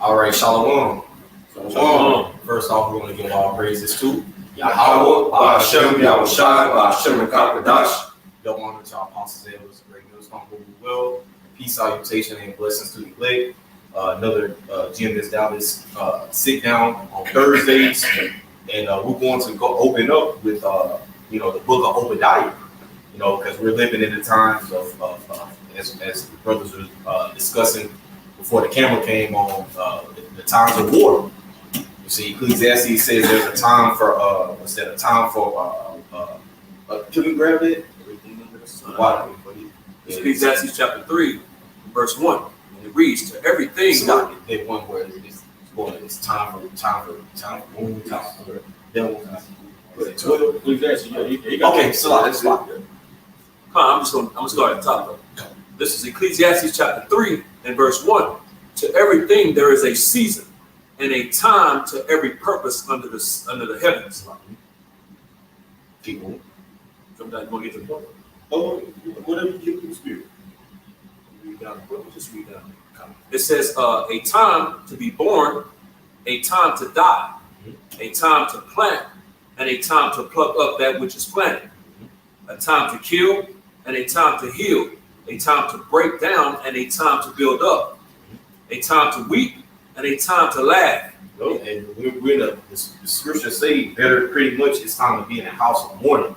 All right, Shalom. Shalom. First off, we're going to give all praises to Yahweh, Hashem, Yahushai, Hashem, and Kakadash. Double honor to our apostles, elders, great news, come who will. Peace, salutation, and blessings to the elect. Another GMS Dallas sit down on Thursdays, and we're going to go open up with the book of Obadiah. Because we're living in the times of as the brothers were discussing before the camera came on, the times of war. You see, Ecclesiastes says there's a time for can we grab it? Ecclesiastes chapter 3, verse 1. And it reads, to everything. So that one where it's time for okay, so that's fine. I'm gonna start at the top though. This is Ecclesiastes chapter 3 and verse 1. To everything there is a season and a time to every purpose under the heavens. Keep on. Sometimes you want to get to the point. Oh, whatever you give to the spirit. Read down the book, just read down. It says a time to be born, a time to die, a time to plant, and a time to pluck up that which is planted, a time to kill, and a time to heal, a time to break down, and a time to build up, a time to weep, and a time to laugh. And we're in the scriptures say better pretty much it's time to be in a house of mourning.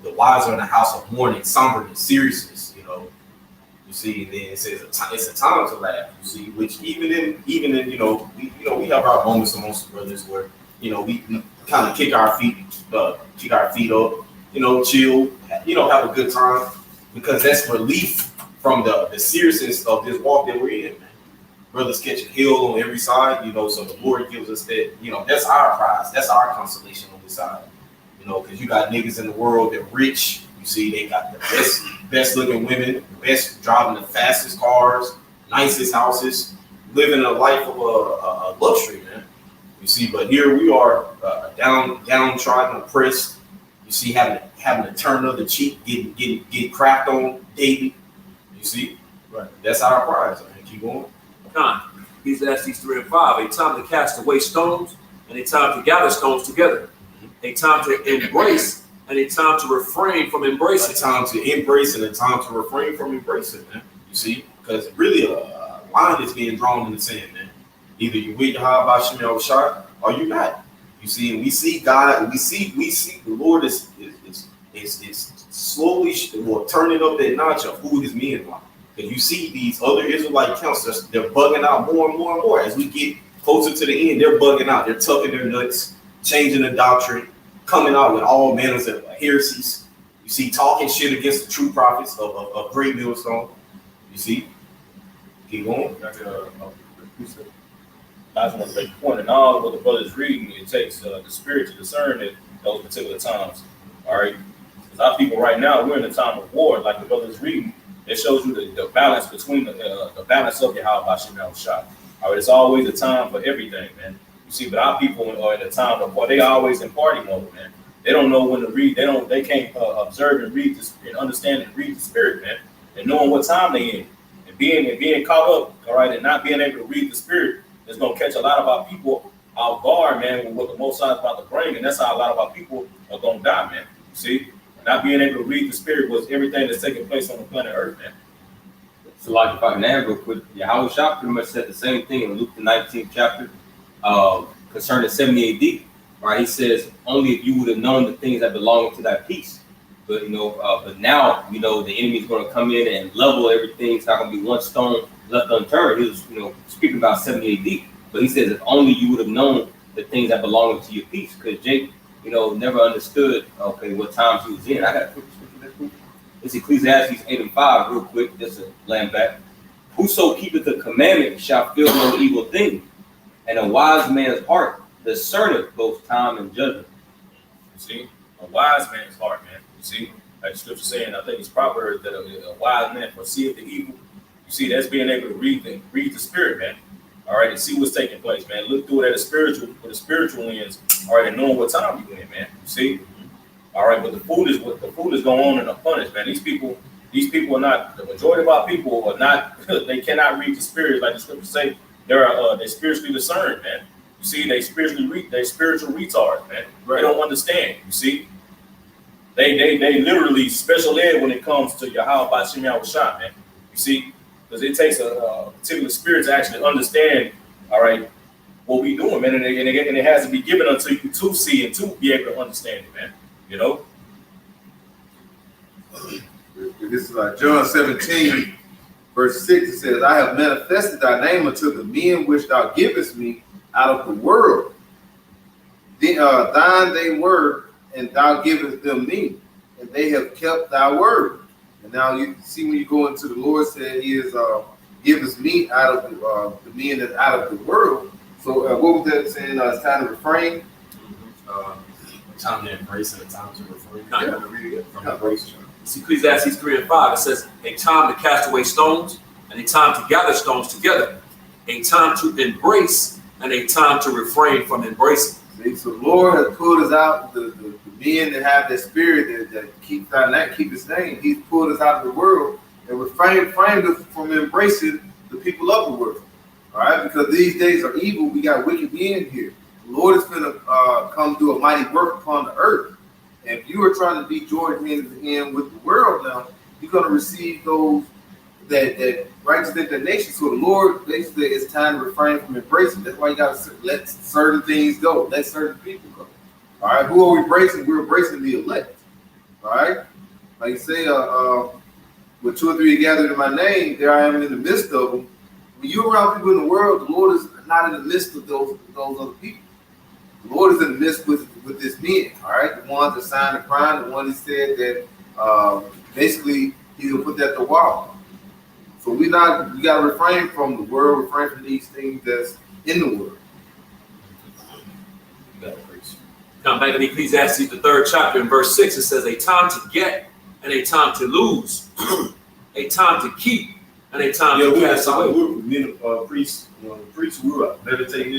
The wise are in a house of mourning, somberness, seriousness, You see, and then it says it's a time to laugh, you see, which even in we have our moments amongst brothers where, we kind of kick our feet up, chill, have a good time, because that's relief from the seriousness of this walk that we're in, man. Brothers catching hell on every side, so the Lord gives us that, that's our prize, that's our consolation on this side, because you got niggas in the world that rich, you see, they got the best looking women, best driving the fastest cars, nicest houses, living a life of a luxury, man. You see, but here we are, downtrodden, oppressed. You see, having to turn another cheek, get crapped on daily. You see, right? That's our prize. Man. Keep going. Ecclesiastes 3 and 5. A time to cast away stones, and a time to gather stones together. A time to embrace, and a time to refrain from embracing. A time to embrace and a time to refrain from embracing, man. You see, because really a line is being drawn in the sand, man. Either you with Yahweh Hashem Yahushai or you not. You see, and we see God, we see the Lord is slowly turning up that notch of who his men are. And you see these other Israelite counselors, they're bugging out more and more and more. As we get closer to the end, they're bugging out. They're tucking their nuts, changing the doctrine, coming out with all manners of heresies. You see, talking shit against the true prophets of Great Millstone. You see, keep going. I just want to make a point. In all of what the brother's reading, it takes the spirit to discern at those particular times. All right, because our people right now, we're in a time of war. Like the brother's reading, it shows you the balance between the balance of Yahweh Hashem Yahushai. All right, it's always a time for everything, man. You see, but our people are in a time of war. They always in party mode, man. They don't know when to read. They can't observe and read this and understand and read the spirit, man. And knowing what time they in and being caught up, all right, and not being able to read the spirit is gonna catch a lot of our people off guard, man, with what the Most High is about to bring, and that's how a lot of our people are gonna die, man. You see, not being able to read the spirit was everything that's taking place on the planet Earth, man. So, like, if I can add real quick, Yahweh Shah pretty much said the same thing in Luke the 19th chapter concerning 70 AD. Right, he says, only if you would have known the things that belong to that peace. But but now the enemy's going to come in and level everything. It's not going to be one stone left unturned. He was speaking about 70 AD. But he says, if only you would have known the things that belong to your peace. Because Jake, never understood what times he was in. I got a quick scripture. It's Ecclesiastes 8 and 5, real quick, just to land back. Whoso keepeth the commandment shall feel no evil thing, and a wise man's heart discerneth both time and judgment. You see, a wise man's heart, man. You see, like the scripture saying, I think it's Proverbs that a wise man foreseeth the evil. You see, that's being able to read the spirit, man. All right, and see what's taking place, man. Look through it with a spiritual lens. All right, and knowing what time you're in, man. You see, all right, but the food is going on in a punish, man. These people are not. The majority of our people are not. They cannot read the spirit, like the scripture say. they're spiritually discerned, man. You see, they spiritual retards, man. They don't understand. You see, they literally special ed when it comes to Yahweh Bashim Yahushua, man. You see, because it takes a particular spirit to actually understand, all right, what we doing, man, and it has to be given unto you to see and to be able to understand it, man. You know. This is John 17, verse 6. It says, I have manifested thy name unto the men which thou givest me out of the world. Thine they were, and thou givest them me, and they have kept thy word. And now you see when you go into the Lord said he is giveth me out of the men that out of the world. So what was that saying? It's time to refrain. Time to embrace and a time to refrain. It's Ecclesiastes 3 and 5. It says, a time to cast away stones, and a time to gather stones together, a time to embrace, and a time to refrain from embracing. See, so the Lord has pulled us out, the men that have that spirit that keep his name. He's pulled us out of the world and refrained us from embracing the people of the world. All right, because these days are evil. We got wicked men here. The Lord is going to come do a mighty work upon the earth. And if you are trying to be joined hand in hand with the world now, you're going to receive those that represent the nation. So the Lord basically it's time to refrain from embracing. That's why you got to let certain things go. Let certain people go. All right, who are we embracing? We're embracing the elect. All right, like you say, with 2 or 3 gathered in my name, there I am in the midst of them. When you're around people in the world, the Lord is not in the midst of those other people. The Lord is in the midst with this men, all right? The ones that signed the crime, the one that said that basically he's gonna put that to wall. So we gotta refrain from the world, refrain from these things that's in the world. Now back in Ecclesiastes, the 3rd chapter, in verse 6, it says, a time to get and a time to lose, a time to keep and a time to cast away. Priests, we were meditating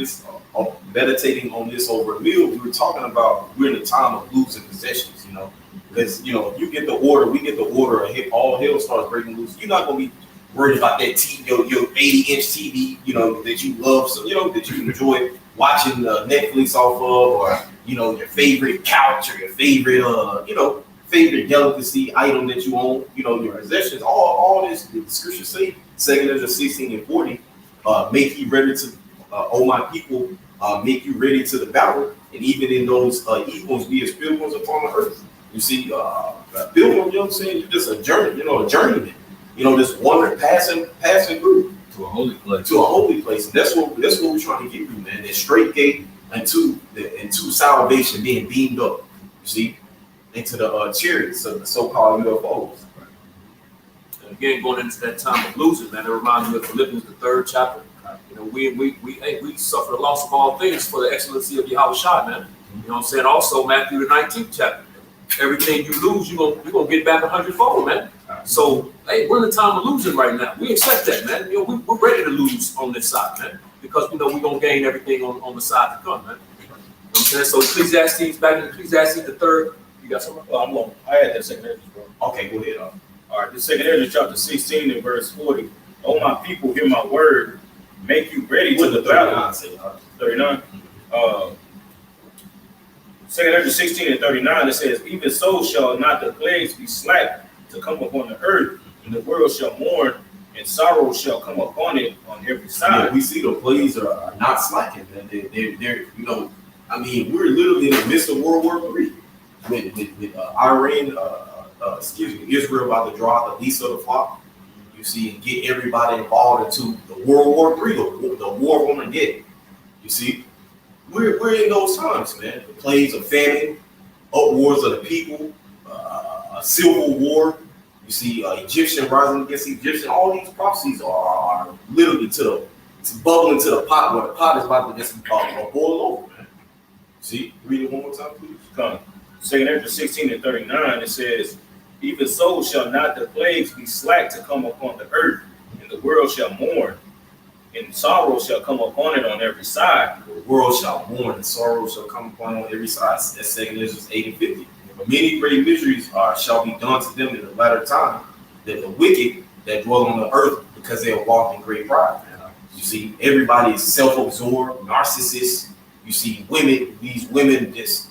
on this over a meal. We were talking about we're in a time of losing possessions, because you get the order, we get the order, all hell starts breaking loose. You're not gonna be worried about that TV, your 80-inch TV, that you love, so that you enjoy watching Netflix off of, or your favorite couch or your favorite favorite delicacy item that you own, your possessions, all this, the scriptures say, 2 Ezra 16 and 40, make you ready to, my people, make you ready to the battle, and even in those evils, be as pilgrims upon the earth. You see, pilgrim, you're just a journey, a journeyman, just wandering, passing through to a holy place. To a holy place, and that's what we're trying to get you, man. That straight gate into salvation, being beamed up. You see. Into the chariots, the so-called UFOs. And again, going into that time of losing, man, it reminds me of Philippians, the 3rd chapter. We suffer the loss of all things for the excellency of Yahweh Shai, man. You know what I'm saying? Also, Matthew, the 19th chapter. Everything you lose, you're gonna get back 100-fold, man. So, hey, we're in the time of losing right now. We accept that, man. We're ready to lose on this side, man, because we're gonna gain everything on the side to come, man. You know what I'm saying? So Ecclesiastes, back in Ecclesiastes, the 3rd. You got something? Well, I'm long. I had that 2nd Ezra, bro. Okay, go ahead. All right, the 2nd Ezra chapter 16 and verse 40. Oh, my people, hear my word. Make you ready to the battle. 39. 2nd Ezra 16 and 39, it says, even so shall not the plagues be slack to come upon the earth, and the world shall mourn, and sorrow shall come upon it on every side. Yeah, we see the plagues are not slacking. They're we're literally in the midst of World War III. With Iran, Israel about to draw the least of the flock. You see, and get everybody involved into the World War III, the war on Armageddon. You see, we're in those times, man. The plagues of famine, upwars of the people, a civil war. You see, Egyptian rising against Egyptian. All these prophecies are literally bubbling to the pot, where the pot is about to just boil over, man. See, read it one more time, please. Come. 2nd Ezra 16 and 39, it says, even so shall not the plagues be slack to come upon the earth, and the world shall mourn, and sorrow shall come upon it on every side. The world shall mourn, and sorrow shall come upon it on every side. That's 2nd Ezra 8 and 50. But many great miseries shall be done to them in the latter time, that the wicked that dwell on the earth, because they have walked in great pride. You see, everybody is self-absorbed, narcissists. You see these women just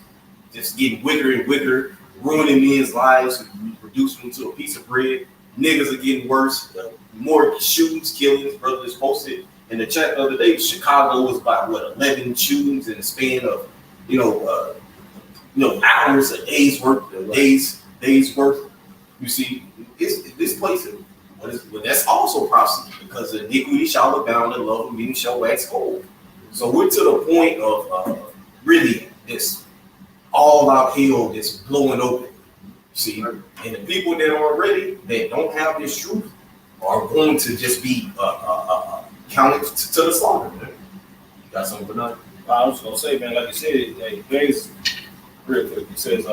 getting wicker and wicker, ruining men's lives, reducing them to a piece of bread. Niggas are getting worse. More shootings, killings. Brother just posted in the chat the other day, Chicago was about 11 shootings in the span of hours, a day's worth, days worth. You see, this place, but that's also prophecy because the iniquity shall abound and love and meaning shall wax cold. So we're to the point of really this all out hell that's blowing open. See, and the people that are ready, that don't have this truth, are going to just be counted to the slaughter. Man. You got something for nothing? I was gonna say, man, like you said, hey, plagues, real quick. It says,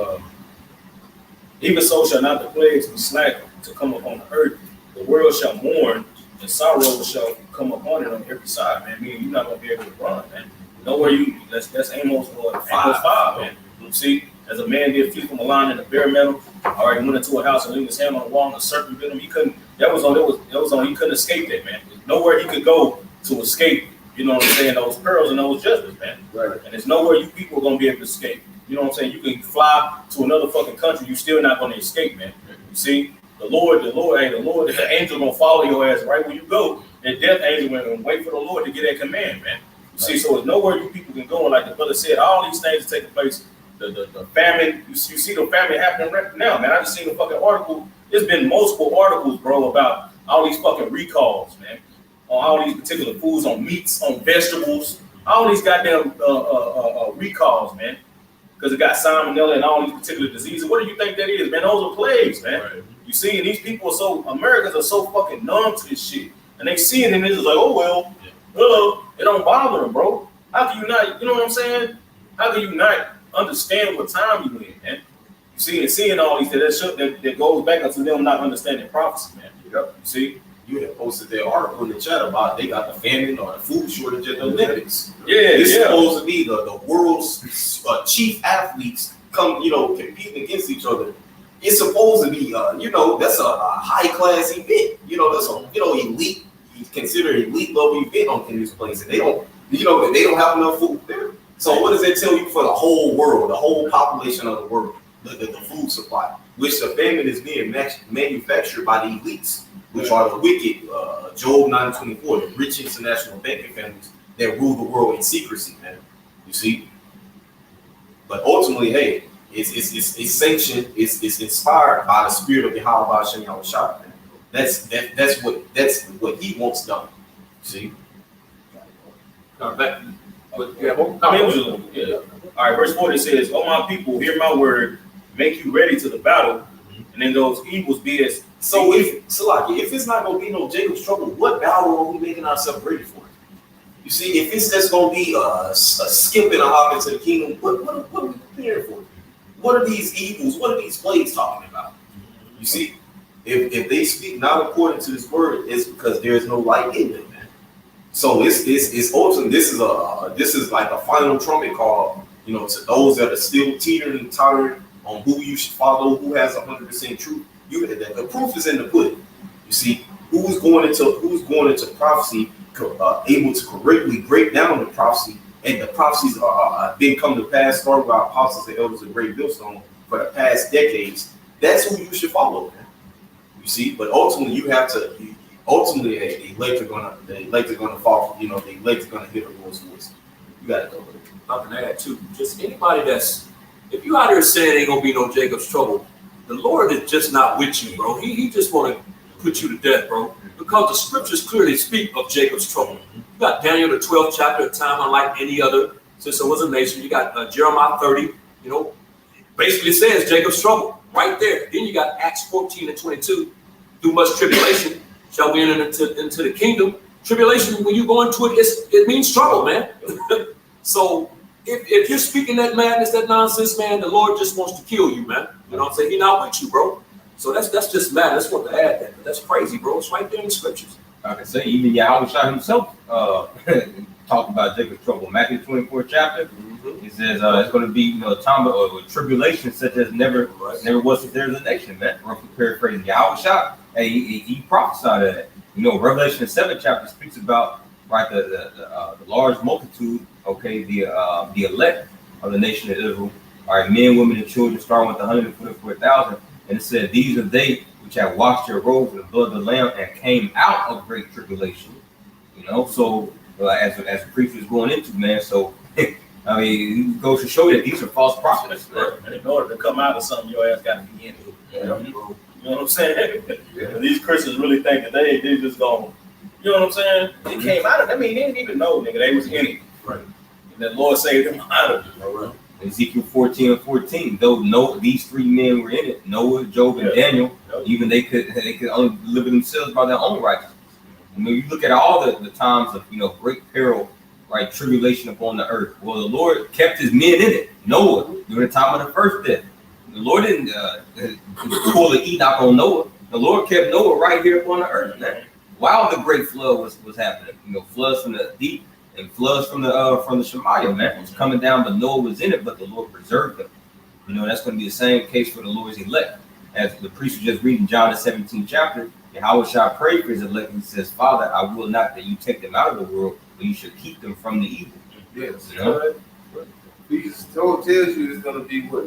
even so shall not the plagues be slack to come upon the earth. The world shall mourn, and sorrow shall come upon it on every side, man. Meaning you're not gonna be able to run, man. Nowhere that's Amos 5, man. You see, as a man did flee from a lion in the bare metal, all right, he went into a house and leaned his hand on the wall and a serpent bit him. He couldn't. That was on. He couldn't escape that, man. There's nowhere he could go to escape. You know what I'm saying? Those pearls and those judgments, man. Right. And there's nowhere you people are gonna be able to escape. You know what I'm saying? You can fly to another fucking country, you're still not gonna escape, man. You see, the angel gonna follow your ass right where you go. And death angel gonna wait for the Lord to get that command, man. You see, so there's nowhere you people can go. And like the brother said, all these things are taking place. The famine, you see the famine happening right now, man. I just seen a fucking article. There's been multiple articles, bro, about all these fucking recalls, man, on all these particular foods, on meats, on vegetables, all these goddamn recalls, man, because it got salmonella and all these particular diseases. What do you think that is, man? Those are plagues, man. Right. You see, and these people Americans are so fucking numb to this shit, and they see it and it's just like, oh well, it don't bother them, bro. How can you not? You know what I'm saying? How can you not understand what time you in, man? You see, and seeing all these that goes back to them not understanding prophecy, man. Yep. You see, you had posted that article in the chat about they got the famine or the food shortage at the Olympics. Yeah, it's supposed to be the world's chief athletes competing against each other. It's supposed to be, that's a high class event. That's a elite. You consider elite level event in this place, and they don't have enough food there. So what does that tell you for the whole world, the whole population of the world, the food supply, which the famine is being manufactured by the elites, which are the wicked, Job 9:24, the rich international banking families that rule the world in secrecy, man. You see? But ultimately, hey, it's sanctioned, it's inspired by the spirit of Yahweh Hashem Yahushua, man. That's what he wants done. See? Back. But yeah, all right, verse 40 says, "Oh my people, hear my word, make you ready to the battle, and then those evils be as." So if it's not gonna be no Jacob's trouble, what battle are we making ourselves ready for? You see, if it's just gonna be a skip and a hop into the kingdom, what are we prepared for? What are these evils? What are these plagues talking about? You see, if they speak not according to this word, it's because there is no light in them. So it's awesome. This is like a final trumpet call, to those that are still teetering and tottering on who you should follow, who has 100% truth. The proof is in the pudding. You see, who's going into prophecy, able to correctly break down the prophecy, and the prophecies didn't come to pass, started by apostles and elders of great millstone for the past decades. That's who you should follow, man. You see, but ultimately you have to. Ultimately, the elect are gonna fall. The elect are gonna hear the Lord's voice. You gotta go with it. I can add too. Just anybody if you out here saying ain't gonna be no Jacob's trouble, the Lord is just not with you, bro. He just want to put you to death, bro. Because the scriptures clearly speak of Jacob's trouble. You got Daniel the 12th chapter, a time unlike any other since there was a nation. You got Jeremiah 30. Basically says Jacob's trouble right there. Then you got Acts 14:22. Through much tribulation shall we enter into the kingdom. Tribulation, when you go into it, it means trouble, man. So if you're speaking that madness, that nonsense, man, the Lord just wants to kill you, man. You know what I'm saying? He's not with you, bro. So that's just mad. That's what to add that. But that's crazy, bro. It's right there in the scriptures. I can say even Yahushua himself talked about Jacob's trouble. Matthew 24 chapter. He says it's going to be a time of tribulation such as never was since there's a nation. Man, roughly paraphrasing Yahushua. Hey, he prophesied of that. Revelation 7 chapter speaks about right? The large multitude, okay, the elect of the nation of Israel, all right, men, women, and children, starting with 144,000, and it said, "These are they which have washed their robes in the blood of the Lamb and came out of great tribulation." You know, so as the preacher is going into, man, so I mean, it goes to show that these are false prophets. Right. And in order to come out of something, your ass got to be in it. You know what I'm saying? Yeah. These Christians really think that they just going, you know what I'm saying? They came out of it. I mean, they didn't even know, nigga. They was in it. Right. And the Lord saved them out of it. Right. Ezekiel 14:14. Though these three men were in it, Noah, Job, and Daniel, even they could only deliver themselves by their own righteousness. And when you look at all the times of great peril, right, tribulation upon the earth, well, the Lord kept his men in it. Noah during the time of the first death, the Lord didn't pull the Enoch on Noah. The Lord kept Noah right here upon the earth, man. While the great flood was happening, floods from the deep and floods from the Shemaiah, man, it was coming down, but Noah was in it, but the Lord preserved him. That's going to be the same case for the Lord's elect. As the priest was just reading John the 17th chapter, Yahweh shall pray for his elect. He says, "Father, I will not that you take them out of the world, but you should keep them from the evil." Yes. Right. Tells you it's going to be what,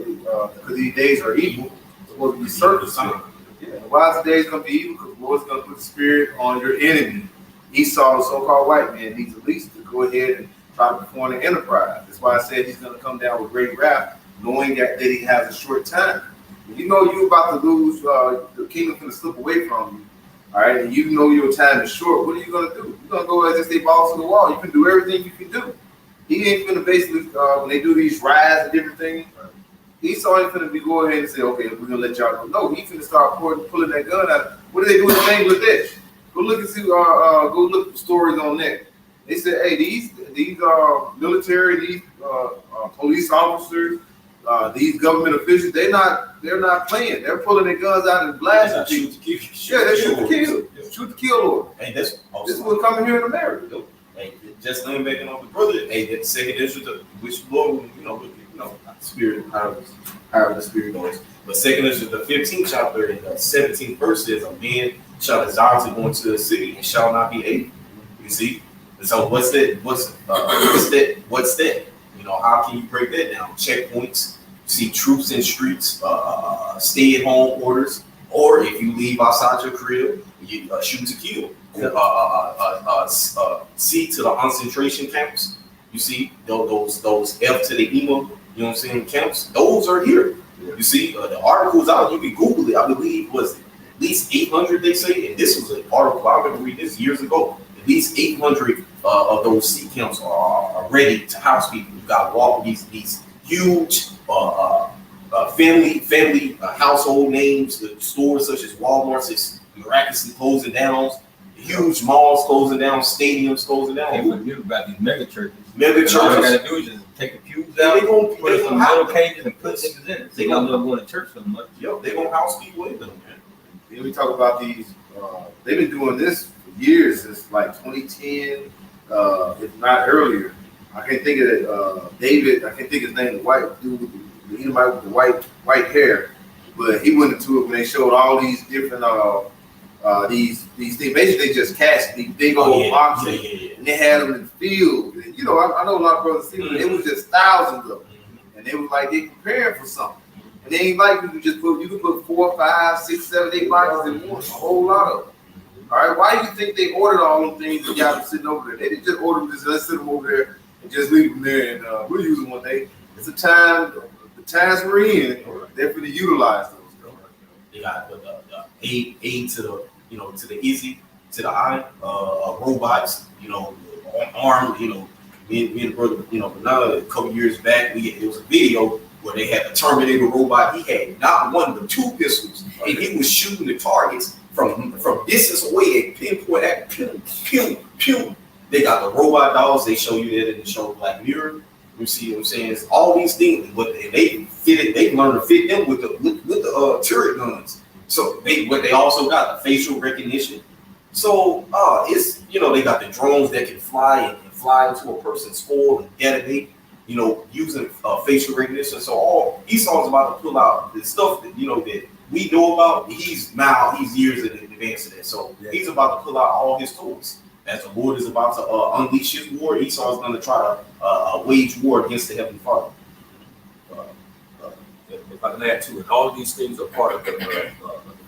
because these days are evil. It's supposed to be circumcised. Yeah. Why is the days going to be evil? Because the Lord's going to put the spirit on your enemy. Esau, the so-called white man, needs at least to go ahead and try to perform an enterprise. That's why I said he's going to come down with great wrath, knowing that he has a short time. When you know you're about to lose, the kingdom going to slip away from you. All right, and you know your time is short. What are you going to do? You're going to go as if they balls to the wall. You can do everything you can do. He ain't going to basically, when they do these riots and different things, Esau ain't going to go ahead and say, "Okay, we're going to let y'all go." No, he's going to start pulling that gun out. What are they doing in Bangladesh? Go look and see. Go look for stories on that. They said, "Hey, these military, these police officers, these government officials, they're not playing. They're pulling their guns out and blasting people. Yeah, they shoot to kill. Shoot to kill, Lord. Hey, this This is what's coming here in America." Hey, just laying back on the brother. Hey, that second Ezra, which Lord, spirit, however the spirit goes. But second Ezra, the 15th chapter and the 17th verse says, "A man shall desire to go into the city and shall not be able." You see? And so what's that? What's that? How can you break that down? Checkpoints. See troops in streets, stay-at-home orders, or if you leave outside your crib, you shoot to kill. See to the concentration camps. You see those F to the EMA, camps. Those are here. You see the articles out. You can Google it. I believe was at least 800. They say, and this was an article I remember reading this years ago. At least 800 of those sea camps are ready to house people. You got to walk these huge family household names. The stores such as Walmart is miraculously closing down. Huge malls closing down. Stadiums closing down. They forget about these mega churches. Mega All you churches. gotta do is just take the pews out, put it in some little cages and put niggas in it. They don't love going to church so much. Yo, they gonna house people in them, man. Then we talk about these. They've been doing this for years, since like 2010, if not earlier. I can't think of it. David, I can't think of his name. The white dude, the Edomite with the white hair, but he went into it when they showed all these different these things. Basically, they just cast these big old boxes, and they had them in the field. And, I know a lot of brothers see them. It was just thousands of them, and they was like they preparing for something. And they ain't like you can put 4, 5, 6, 7, 8 boxes in one, a whole lot of them. All right, why do you think they ordered all them things and got them sitting over there? They didn't just order them, let's sit them over there and just leave them there, and we'll use them one day. It's a time, the times we're in, they're going to utilize those. They got the aid to the to the easy to the eye robots, armed, me and brother, now a couple years back, it was a video where they had a Terminator robot. He had not one but 2 pistols, and he was shooting the targets from distance away at pinpoint at pew, pew, pew. They got the robot dogs. They show you that in the show Black Mirror. You see what I'm saying? It's all these things, but they learn to fit them with the turret guns. So they also got the facial recognition. So it's they got the drones that can fly into a person's skull and detonate. Using facial recognition. So all Esau's about to pull out the stuff that that we know about. He's years in advance of that. So he's about to pull out all his tools. As the Lord is about to unleash his war, Esau is going to try to wage war against the Heavenly Father. If I can add to it, all of these things are part of the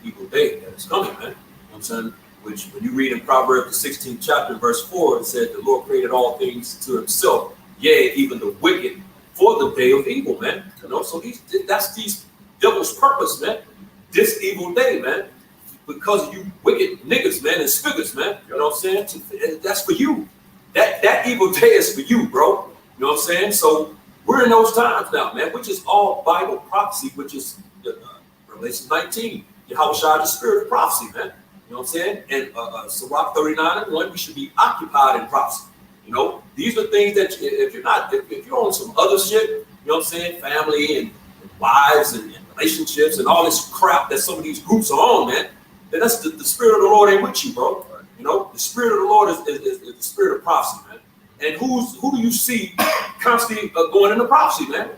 evil day that is coming, man. You know what I'm saying? Which, when you read in Proverbs, the 16th chapter, verse 4, it said, the Lord created all things to himself, yea, even the wicked, for the day of evil, man. You know, so that's these devil's purpose, man. This evil day, man. Because of you wicked niggas, man, and spigots, man. You know what I'm saying? That's for you. That evil day is for you, bro. You know what I'm saying? So we're in those times now, man, which is all Bible prophecy, which is Revelation 19. Yahushua, the spirit of prophecy, man. You know what I'm saying? And Sirach 39:1, we should be occupied in prophecy. You know, these are things that if you're on some other shit, you know what I'm saying? Family and wives and relationships and all this crap that some of these groups are on, man. Then that's the spirit of the Lord ain't with you, bro. You know, the spirit of the Lord is the spirit of prophecy, man. And who do you see constantly going into prophecy, man?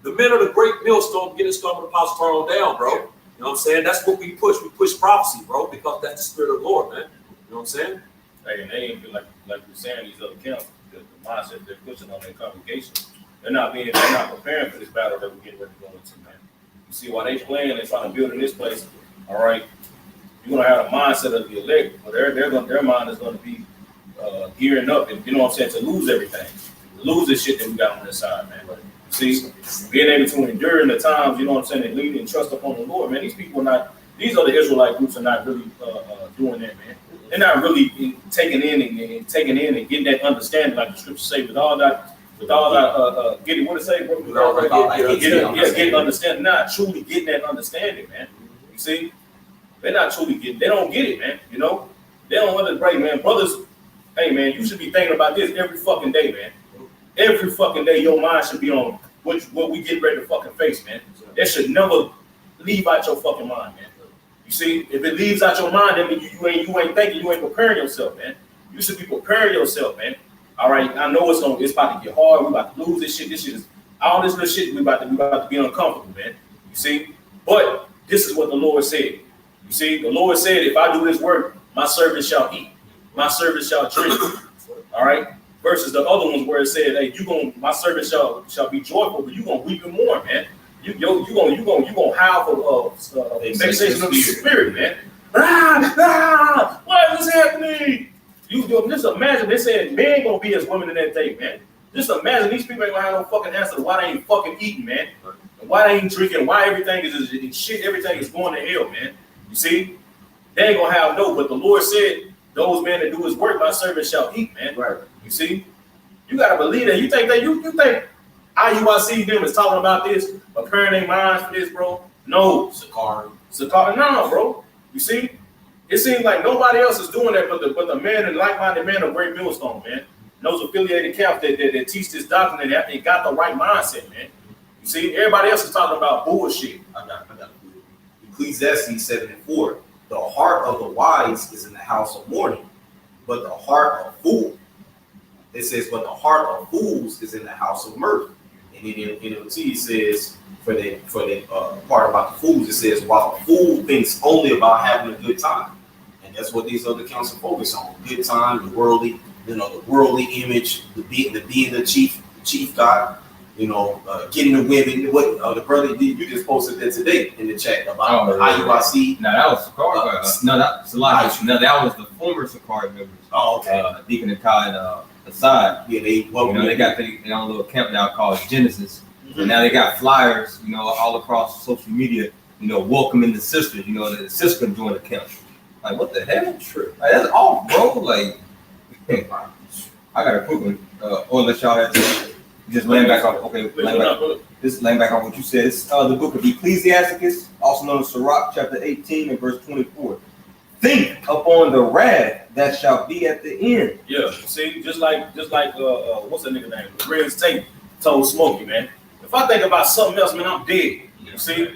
The men of the great millstone getting storm of the apostle thrown down, bro. You know what I'm saying? That's what we push. We push prophecy, bro, because that's the spirit of the Lord, man. You know what I'm saying? Hey, and they ain't feel like you're saying, these other camps, the mindset they're pushing on their congregation. They're not preparing for this battle that we're getting ready to go into, man. You see, while they playing and trying to build in this place, all right, you're gonna have a mindset of the elect, but their mind is gonna be gearing up, and you know what I'm saying, to lose everything, to lose this shit that we got on this side, man. But see, being able to endure in the times, you know what I'm saying, and lean and trust upon the Lord, man. These people are not. These other Israelite groups are not really doing that, man. They're not really taking in and getting that understanding, like the scriptures say, with all that, getting what it say, bro? Getting understanding, not truly getting that understanding, man. You see, they're not truly getting. They don't get it, man. You know, they don't understand, man. Brothers, hey, man, you should be thinking about this every fucking day, man. Every fucking day, your mind should be on what we get ready to fucking face, man. That should never leave out your fucking mind, man. You see, if it leaves out your mind, that means you ain't thinking, you ain't preparing yourself, man. You should be preparing yourself, man. All right, I know it's about to get hard. We about to lose this shit. This shit is all this little shit. We about to be uncomfortable, man. You see, but this is what the Lord said. You see, the Lord said, if I do this work, my servants shall eat, my servants shall drink. All right, versus the other ones where it said, hey, my servants shall be joyful, but you gonna weep and mourn, man. You gonna howl for vexation of the spirit, man. What is happening? You just imagine they said men gonna be as women in that day, man. Just imagine these people ain't gonna have no fucking answer to why they ain't fucking eating, man. And why they ain't drinking, why everything is shit, everything is going to hell, man. You see? They ain't gonna have no, but the Lord said, those men that do his work, my servants shall eat, man. Right. You see? You gotta believe that. You think that you think IUIC them is talking about this, preparing their minds for this, bro? No. Sakari, no, bro. You see? It seems like nobody else is doing that but the men and like-minded men of Great Millstone, man. And those affiliated camps that teach this doctrine and they got the right mindset, man. You see, everybody else is talking about bullshit. I got Ecclesiastes 7:4. The heart of the wise is in the house of mourning, but the heart of fools, it says, but the heart of fools is in the house of mirth. And in NLT it says, for the part about the fools, it says, while a fool thinks only about having a good time. And that's what these other council focus on. Good time, the worldly image, the being the chief God, getting the women. What the brother did, you just posted that today in the chat about IUIC. No, that was Sakari. That was the former Sakari members. Oh, okay. Deacon Akai and Assad. Yeah, they got their own little camp now called Genesis. And now they got flyers, all across social media, welcoming the sisters, the sisters can join the camp. Like, what the hell? True. Like, that's off, bro. Like, I got a quick one. Unless y'all had to just laying back off. Okay, laying back on what you said. It's the book of Ecclesiasticus, also known as Sirach, chapter 18 and verse 24. Think upon the wrath that shall be at the end. Yeah, see, just like what's that nigga name? Reds Tate told Smokey, man. If I think about something else, man, I'm dead. You see?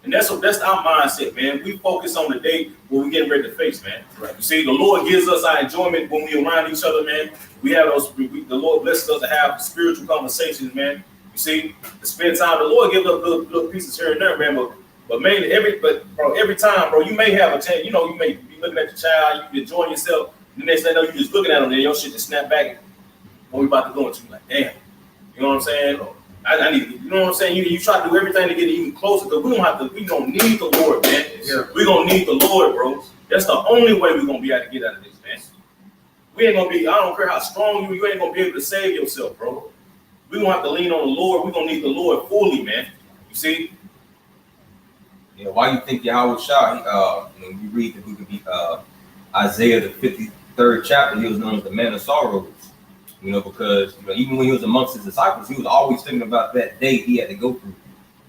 And that's our mindset, man. We focus on the day when we getting ready to face, man. Right. You see, the Lord gives us our enjoyment when we around each other, man. We have the Lord blesses us to have spiritual conversations, man. You see, to spend time. The Lord gives us little pieces here and there, man. But mainly every time, bro, you may have a chance. You may be looking at your child, you enjoying yourself, The next thing you know, you just looking at them, then your shit just snap back. What we about to go into? Like, damn. You know what I'm saying? I need, you know what I'm saying? You try to do everything to get even closer, because we don't need the Lord, man. Yeah. We're gonna need the Lord, bro. That's the only way we're gonna be able to get out of this, man. We ain't gonna be, I don't care how strong you ain't gonna be able to save yourself, bro. We're gonna have to lean on the Lord. We're gonna need the Lord fully, man. You see? Yeah, why you think Yahweh Shah, when you read the book of Isaiah, the 53rd chapter, he was known as the man of sorrows. Because even when he was amongst his disciples, he was always thinking about that day he had to go through.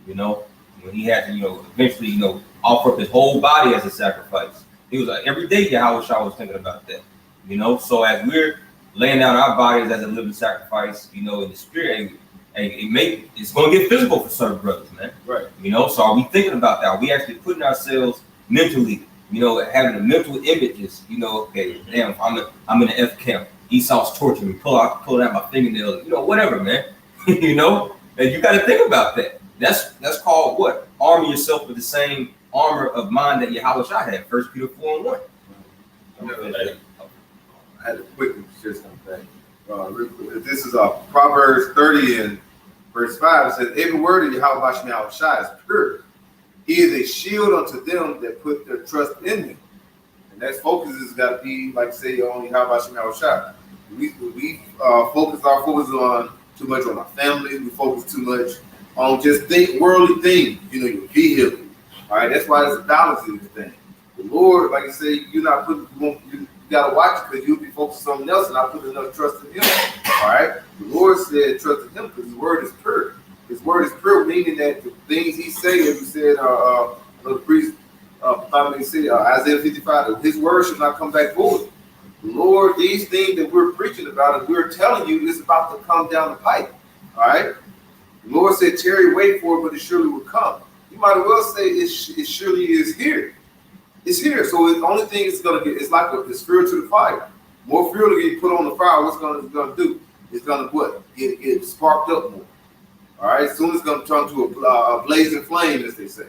When he had to, eventually, offer up his whole body as a sacrifice. He was like, every day Yahweh Shah was thinking about that. So as we're laying down our bodies as a living sacrifice, in the spirit, it's going to get physical for certain brothers, man. Right. So are we thinking about that? Are we actually putting ourselves mentally, having a mental images, okay, damn, I'm in the F camp. Esau's torturing me, pulling out my fingernails, whatever, man. And you got to think about that. That's called what? Armor yourself with the same armor of mind that Yahweh Shah had. 1 Peter 4:1. I had to quickly share something. Real quick. This is Proverbs 30 and verse 5. It says, every word of Yahweh Shah is pure. He is a shield unto them that put their trust in him. And that focus has got to be, like say, on Yahweh Shah. We focus on too much on our family. We focus too much on just worldly things. Your vehicle. All right, that's why there's a balance in this thing. The Lord, like I say, you gotta watch it, because you'll be focused on something else and not putting enough trust in Him. All right, the Lord said trust in Him because His word is pure. His word is pure, meaning that the things He said, as you said, the priest, Isaiah 55, His word should not come back void. Lord, these things that we're preaching about and we're telling you is about to come down the pipe. All right. The Lord said, tarry, wait for it, but it surely will come. You might as well say it surely is here. It's here. So the only thing it's going to get, it's like it's fuel to the fire. More fuel to get put on the fire, what's going to do? It's going to what? Get sparked up more. All right. Soon it's going to turn to a blazing flame, as they say.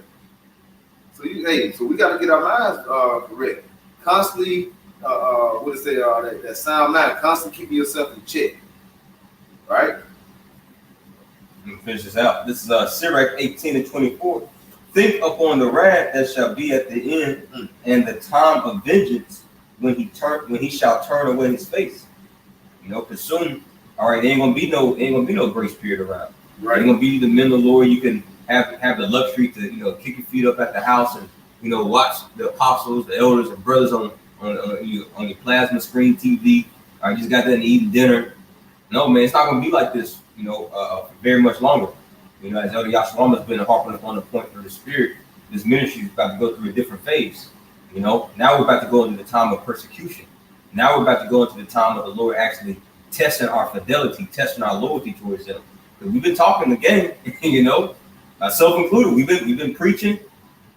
So we got to get our minds correct. Constantly, that sound mind, constantly keeping yourself in check. All right. Let me finish this out. This is Sirach 18:24. Think upon the wrath that shall be at the end, and the time of vengeance when he shall turn away his face. Because soon, all right, there ain't gonna be no grace period around. Right. Ain't gonna be the men of the Lord. You can have the luxury to kick your feet up at the house and watch the apostles, the elders, and brothers on your plasma screen TV. Or you just got that and eating dinner. No, man, it's not gonna be like this. For very much longer. As Elder Yashalom has been harping upon the point for the spirit, this ministry is about to go through a different phase. Now we're about to go into the time of persecution. Now we're about to go into the time of the Lord actually testing our fidelity, testing our loyalty towards Him. Because we've been talking again, myself included. We've been preaching,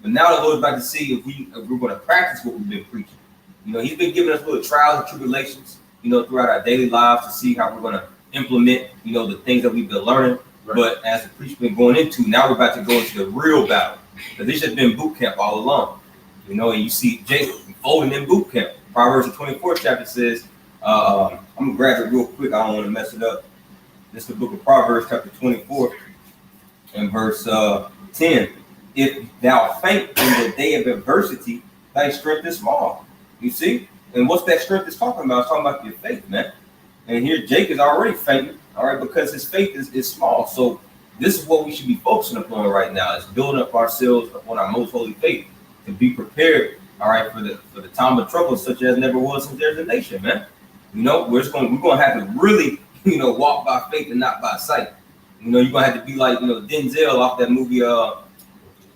but now the Lord's about to see if we're going to practice what we've been preaching. He's been giving us little trials and tribulations, throughout our daily lives to see how we're going to implement, the things that we've been learning. Right. But as the preacher's been going into, now we're about to go into the real battle. Because this has been boot camp all along. And you see Jacob folding in boot camp. Proverbs 24th chapter says, I'm going to grab it real quick. I don't want to mess it up. This is the book of Proverbs chapter 24 and verse 10. If thou faint in the day of adversity, thy strength is small. You see? And what's that strength is talking about? It's talking about your faith, man. And here Jake is already fainting, all right, because his faith is small. So this is what we should be focusing upon right now, is building up ourselves upon our most holy faith to be prepared, all right, for the time of trouble such as never was since there's a nation, man. We're gonna have to really, walk by faith and not by sight. You're gonna have to be like, Denzel off that movie, Book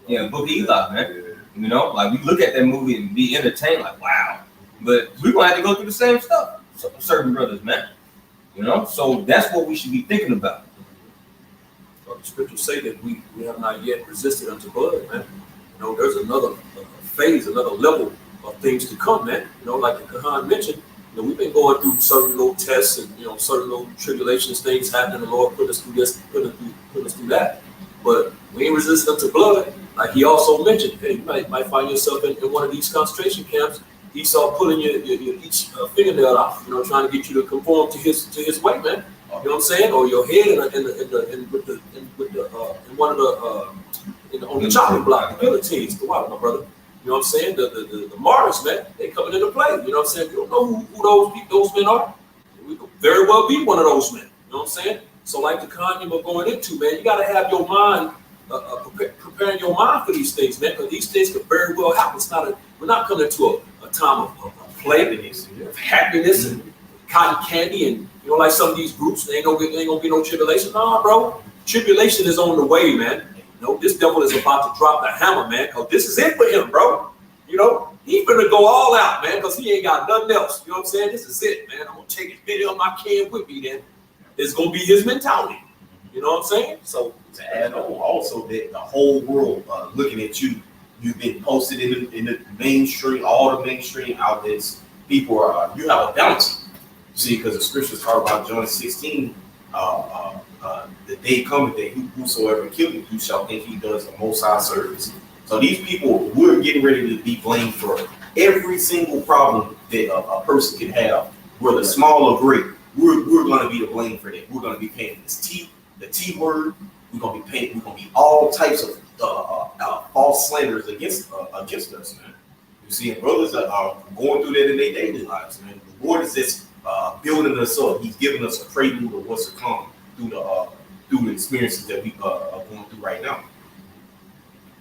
of Eli, man. Like we look at that movie and be entertained, like wow. But we're gonna have to go through the same stuff, certain brothers, man. So that's what we should be thinking about. The scriptures say that we have not yet resisted unto blood, man. There's another phase, another level of things to come, man. Like the Kahan mentioned, we've been going through certain little tests and certain little tribulations, things happening. The Lord put us through this, put us through that. But we ain't resistant unto blood. Like he also mentioned, hey, you might find yourself in one of these concentration camps, Esau pulling your each fingernail off, trying to get you to conform to his way, man. You know what I'm saying? Or your head in one of the on the chopping block, the guillotines, the water, my brother. You know what I'm saying? The martyrs, man, they coming into play. You know what I'm saying? You don't know who those men are. We could very well be one of those men. You know what I'm saying? So like the con you're going into, man, you got to have your mind, preparing your mind for these things, man, because these things could very well happen. We're not coming to a time of play, of happiness and cotton candy, and like some of these groups, ain't gonna be no tribulation. Nah, bro, tribulation is on the way, man. This devil is about to drop the hammer, man, because this is it for him, bro. He finna go all out, man, because he ain't got nothing else. You know what I'm saying? This is it, man. I'm gonna take as many of my can with me. Then it's gonna be his mentality. You know what I'm saying? So to add on, also that the whole world looking at you, you've been posted in the mainstream, all the mainstream outlets. People you have a bounty. See, because the scriptures talk about John 16. The day cometh that whosoever killeth you shall think he does the Most High service. So these people, we're getting ready to be blamed for every single problem that a person can have, whether small or great. We're going to be the blame for that. We're going to be paying the T word. We're going to be all types of false slanders against us, man. You see, brothers are going through that in their daily lives, man. The Lord is just building us up. He's giving us a prelude of what's to come through the experiences that we are going through right now.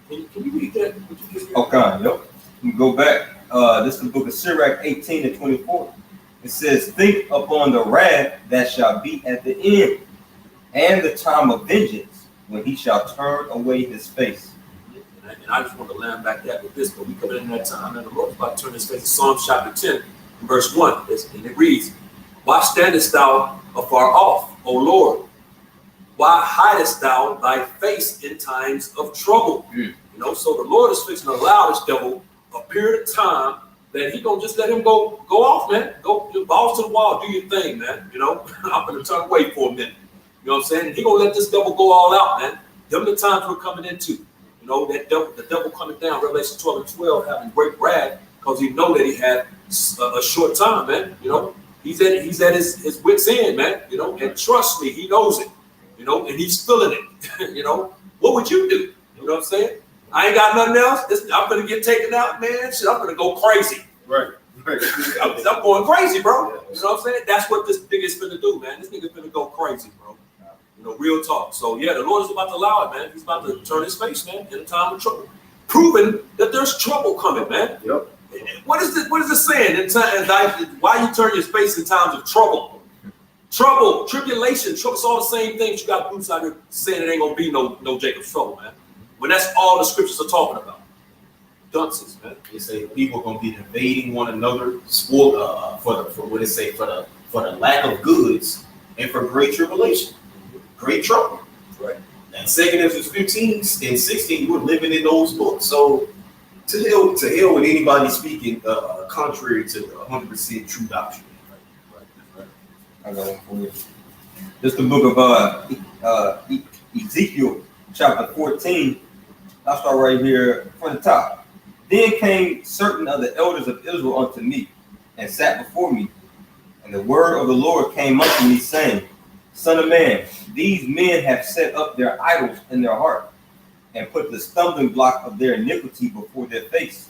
Can you read that? Okay, yep. We go back. This is the book of Sirach 18-24. It says, think upon the wrath that shall be at the end, and the time of vengeance, when he shall turn away his face. And I just want to land back that with this, but we come in that time, and the Lord's about to turn his face. Psalms chapter 10, verse 1, and it reads, why standest thou afar off, O Lord? Why hidest thou thy face in times of trouble? So the Lord is fixing to allow this devil a period of time that he gonna just let him go off, man. Go balls to the wall, do your thing, man. I'm gonna turn away for a minute. You know what I'm saying? And he gonna let this devil go all out, man. Them the times we're coming into. The devil coming down, Revelation 12:12, having great wrath, because he know that he had a short time, man. He's at his wit's end, man. And trust me, he knows it. And he's feeling it. What would you do? You know what I'm saying? I ain't got nothing else. I'm gonna get taken out, man. Shit, I'm gonna go crazy. Right. I'm going crazy, bro. You know what I'm saying? That's what this nigga's finna do, man. This nigga's finna go crazy, bro. Real talk. So yeah, the Lord is about to allow it, man. He's about to turn his face, man, in a time of trouble, proving that there's trouble coming, man. Yep. What is this saying? Why you turn your face in times of trouble? Trouble, tribulation, trouble. It's all the same things. You got groups out here saying it ain't gonna be no Jacob's trouble, man. When that's all the scriptures are talking about. Dunces, man. They say people are gonna be invading one another, spoiled for what it say for the lack of goods and for great tribulation, great trouble. Right. And 2 Corinthians 15 and 16, we're living in those books. So to hell with anybody speaking contrary to the 100% true doctrine. Right. I got one for you. This is the book of Ezekiel, chapter 14. I'll start right here from the top. Then came certain of the elders of Israel unto me, and sat before me. And the word of the Lord came unto me, saying, Son of man, these men have set up their idols in their heart, and put the stumbling block of their iniquity before their face.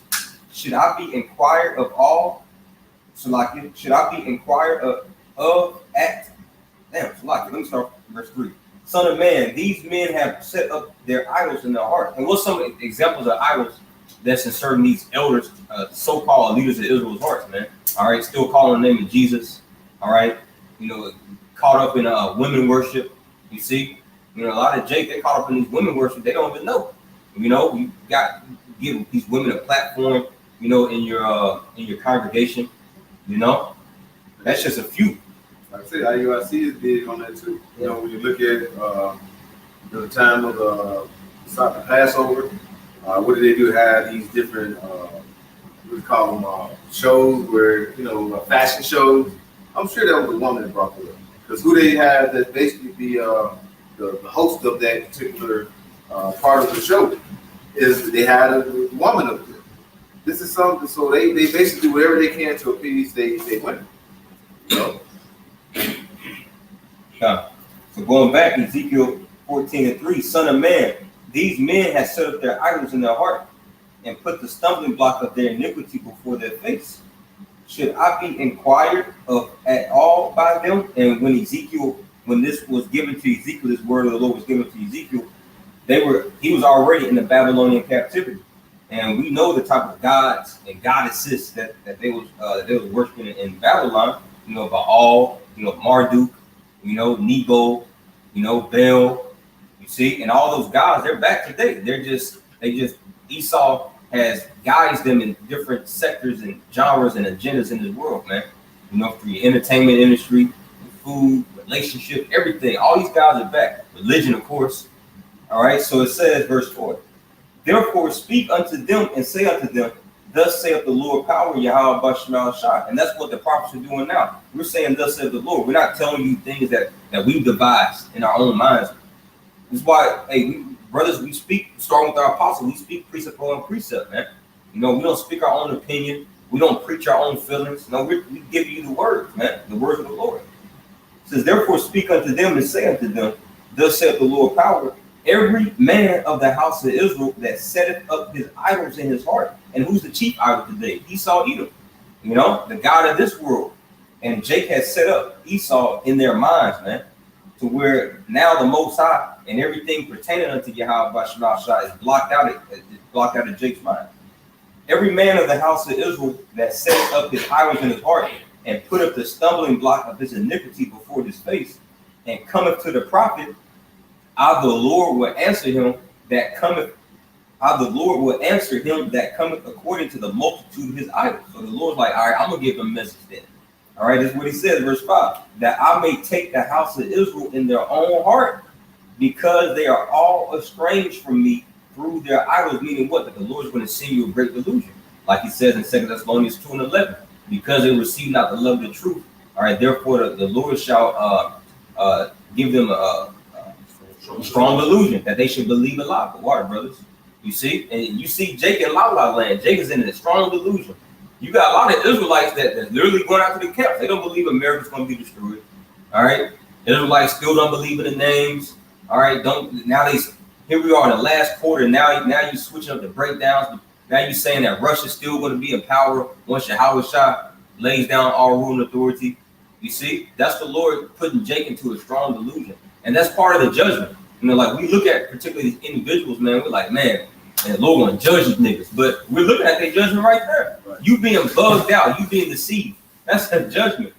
Should I be inquired of all? Should I be inquired of at? Damn, let me start verse 3. Son of man, these men have set up their idols in their heart. And what's some examples of idols that's inserting these elders, so-called leaders of Israel's hearts, man? All right, still calling the name of Jesus. All right, caught up in women worship. You see, a lot of they caught up in these women worship. They don't even know. You got to give these women a platform. In your congregation. That's just a few. Like I said, IUIC is big on that too. When you look at the time of the Passover, what do they do? Have these different, what do we call them, shows where, fashion shows. I'm sure that was a woman that brought it up. Because who they had that basically be the host of that particular part of the show is they had a woman up there. This is something. So they basically do whatever they can to appease they women. You know. So going back, Ezekiel 14:3, son of man, these men have set up their idols in their heart and put the stumbling block of their iniquity before their face. Should I be inquired of at all by them? And when this was given to Ezekiel, this word of the Lord was given to Ezekiel, he was already in the Babylonian captivity. And we know the type of gods and goddesses that they was worshiping in Babylon, Baal, Marduk, Nebo, Baal, you see, and all those gods, they're back today. Esau has guided them in different sectors and genres and agendas in this world, man. For your entertainment industry, food, relationship, everything. All these guys are back. Religion, of course. All right, so it says, verse 4, therefore speak unto them and say unto them, thus saith the Lord power, Yahweh Bashmal Shah. And that's what the prophets are doing now. We're saying, thus saith the Lord. We're not telling you things that we've devised in our own minds. That's why, brothers, we speak, starting with our apostle, we speak precept on precept, man. We don't speak our own opinion. We don't preach our own feelings. No, we give you the word, man, the word of the Lord. It says, therefore speak unto them and say unto them, thus saith the Lord power, every man of the house of Israel that setteth up his idols in his heart. And who's the chief idol today? Esau, Edom, the God of this world. And Jake has set up Esau in their minds, man, to where now the Most High and everything pertaining unto Yahweh Bashmal Shah is blocked out of Jake's mind. Every man of the house of Israel that set up his idols in his heart and put up the stumbling block of his iniquity before his face and cometh to the prophet, the Lord will answer him that cometh. The Lord will answer him that cometh according to the multitude of his idols. So the Lord's like, all right, I'm gonna give him a message then. All right, this is what he says, verse 5, that I may take the house of Israel in their own heart, because they are all estranged from me through their idols. Meaning what? That the Lord is going to send you a great delusion, like he says in 2 Thessalonians 2:11, because they receive not the love of the truth. All right, therefore the Lord shall give them a strong delusion that they should believe a lie. But water, brothers, you see, and you see Jake in La La Land. Jake is in a strong delusion. You got a lot of Israelites that's literally going out to the camps. They don't believe America's going to be destroyed. All right, Israelites still don't believe in the names. All right, here we are in the last quarter. Now you switching up the breakdowns. Now you saying that Russia's still going to be in power once Yahweh Shah lays down all rule and authority. You see, that's the Lord putting Jake into a strong delusion, and that's part of the judgment. Like we look at particularly these individuals, man. We're like, man, the Lord going to judge these niggas, but we're looking at their judgment right there. Right. You being bugged out, you being deceived. That's a judgment.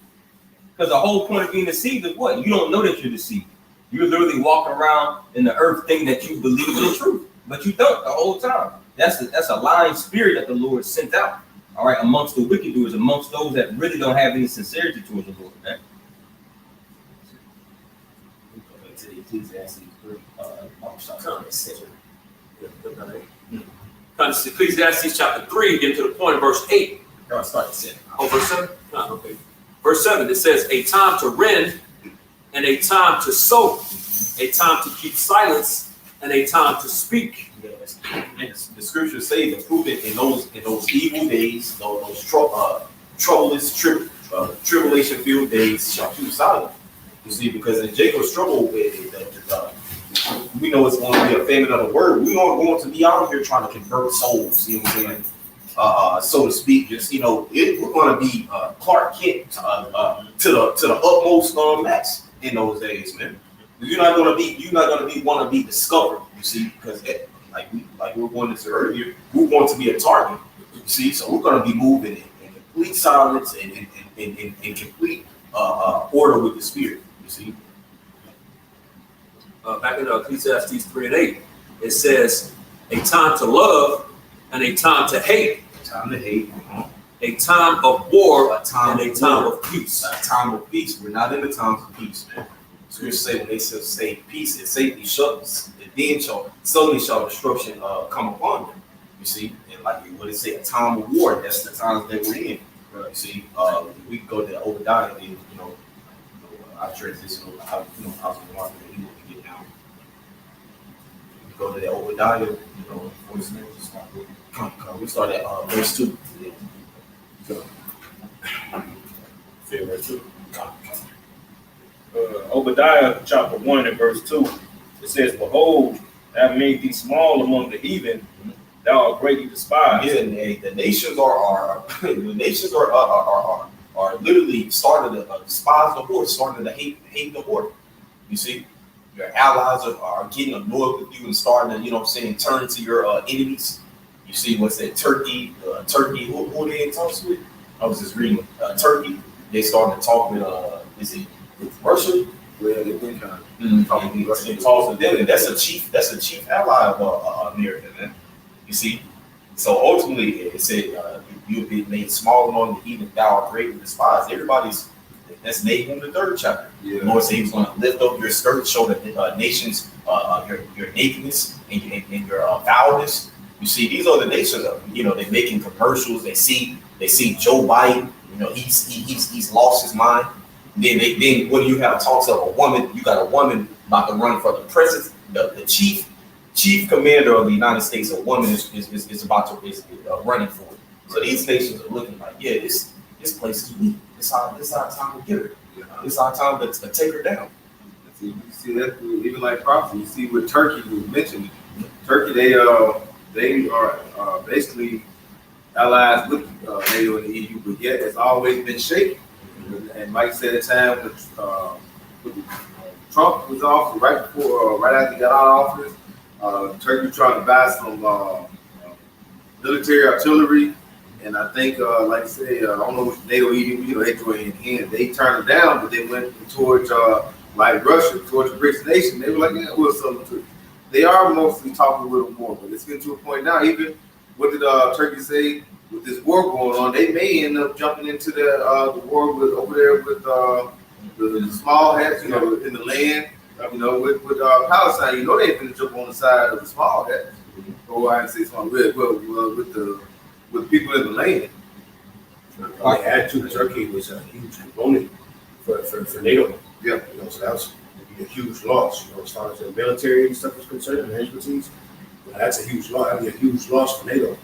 Because the whole point of being deceived is what? You don't know that you're deceived. You're literally walking around in the earth thinking that you believe in the truth, but you don't the whole time. That's a lying spirit that the Lord sent out, all right, amongst the wicked doers, amongst those that really don't have any sincerity towards the Lord, man. To the Ecclesiastes 3, Ecclesiastes chapter 3, get to the point of verse 8. Start at 7. Oh, verse 7? No, okay. Verse 7, it says, a time to rend and a time to sow, a time to keep silence and a time to speak. Yes. And the scriptures say the prudent in those evil days, those troublous, tribulation-filled days shall keep silent. You see, because in Jacob's struggle with we know it's going to be a famine of the word. We aren't going to be out here trying to convert souls, you know what I'm saying? So to speak, just we're going to be Clark Kent to the utmost max in those days, man. You're not going to want to be discovered, you see, because like we were going into earlier, we're going to be a target, you see. So we're going to be moving in complete silence and in complete order with the spirit, you see. Back in Ecclesiastes 3 and 8, it says, a time to love and a time to hate. Time to hate. A time of war and a time war. Of peace. A time of peace. We're not in the times of peace, man. Scripture say when they say peace and safety shuts, then suddenly shall destruction come upon them. You see, and like what it say, a time of war. That's the times that we're in. Right. You see, we can go to Obadiah, and I transition over. I was in the market and he get down. We go to the Obadiah, voice names and stuff. Come, we start at verse 2. Verse 2. Obadiah chapter 1 and verse 2. It says, "Behold, I have made thee small among the heathen, thou art greatly despised." Yeah, the nations are the nations are literally starting to despise the Lord, starting to hate the Lord. You see, your allies are getting annoyed with you and starting to, you know what I'm saying, turn to your enemies. You see, what's that? Turkey, who they in talks with? I was just reading Turkey. They started to talk with is it Russia? Well, they've been kind of They talk with them, and that's a chief ally of America, man. You see, so ultimately it said you've been made small among the heathen, thou art greatly despised. That's Nahum the 3rd chapter. Yeah. The Lord said He was going to lift up your skirt, show the nations your nakedness and your foulness. You see, these are the nations. You know, they're making commercials. They see Joe Biden. You know, he's lost his mind. Then what do you have? Talks of a woman. You got a woman about to run for the president, the chief commander of the United States. A woman is running for it. So these nations are looking like, yeah, this place is weak. It's our time to get her. It's our time to take her down. You see that even like prophecy. You see with Turkey, we mentioned Turkey. They are basically allies with NATO and the EU, but yet it's always been shaky. And Mike said at the time when Trump was off, right after he got out of office, Turkey was trying to buy some military artillery. And I think, like I said, I don't know if NATO, EU, they joined in hand. They turned it down, but they went towards like Russia, towards the BRICS nation. They were like, yeah, we'll sell them to you. They are mostly talking a little more, but it's getting to a point now. Even what did Turkey say with this war going on? They may end up jumping into the war over there with the small hats, in the land, with Palestine. You know they ain't gonna jump on the side of the small hats. Or I say small, with people in the land. They add to Turkey was a huge component for NATO. Yeah. So that was a huge loss, as far as the military and stuff is concerned, and expertise. That's a huge loss. That'd be a huge loss for NATO,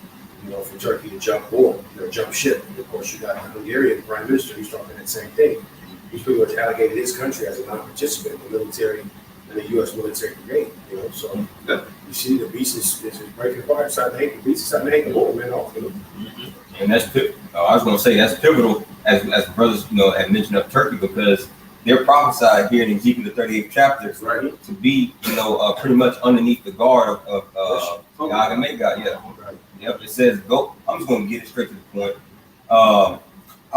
for Turkey to jump board, jump ship. And of course, you got the Hungarian prime minister who's talking that same thing. He's pretty much allocated his country as a non-participant in the military and the U.S. military brigade. So you see the beast is breaking apart. It's starting to hate the beast. It's starting to hate the Lord, man. And that's I was going to say that's pivotal, as the brothers had mentioned of Turkey, because they're prophesied here in Ezekiel the 38th chapter to be pretty much underneath the guard of God and Magog. Yeah. Yep. It says go. I'm just going to get it straight to the point. I'll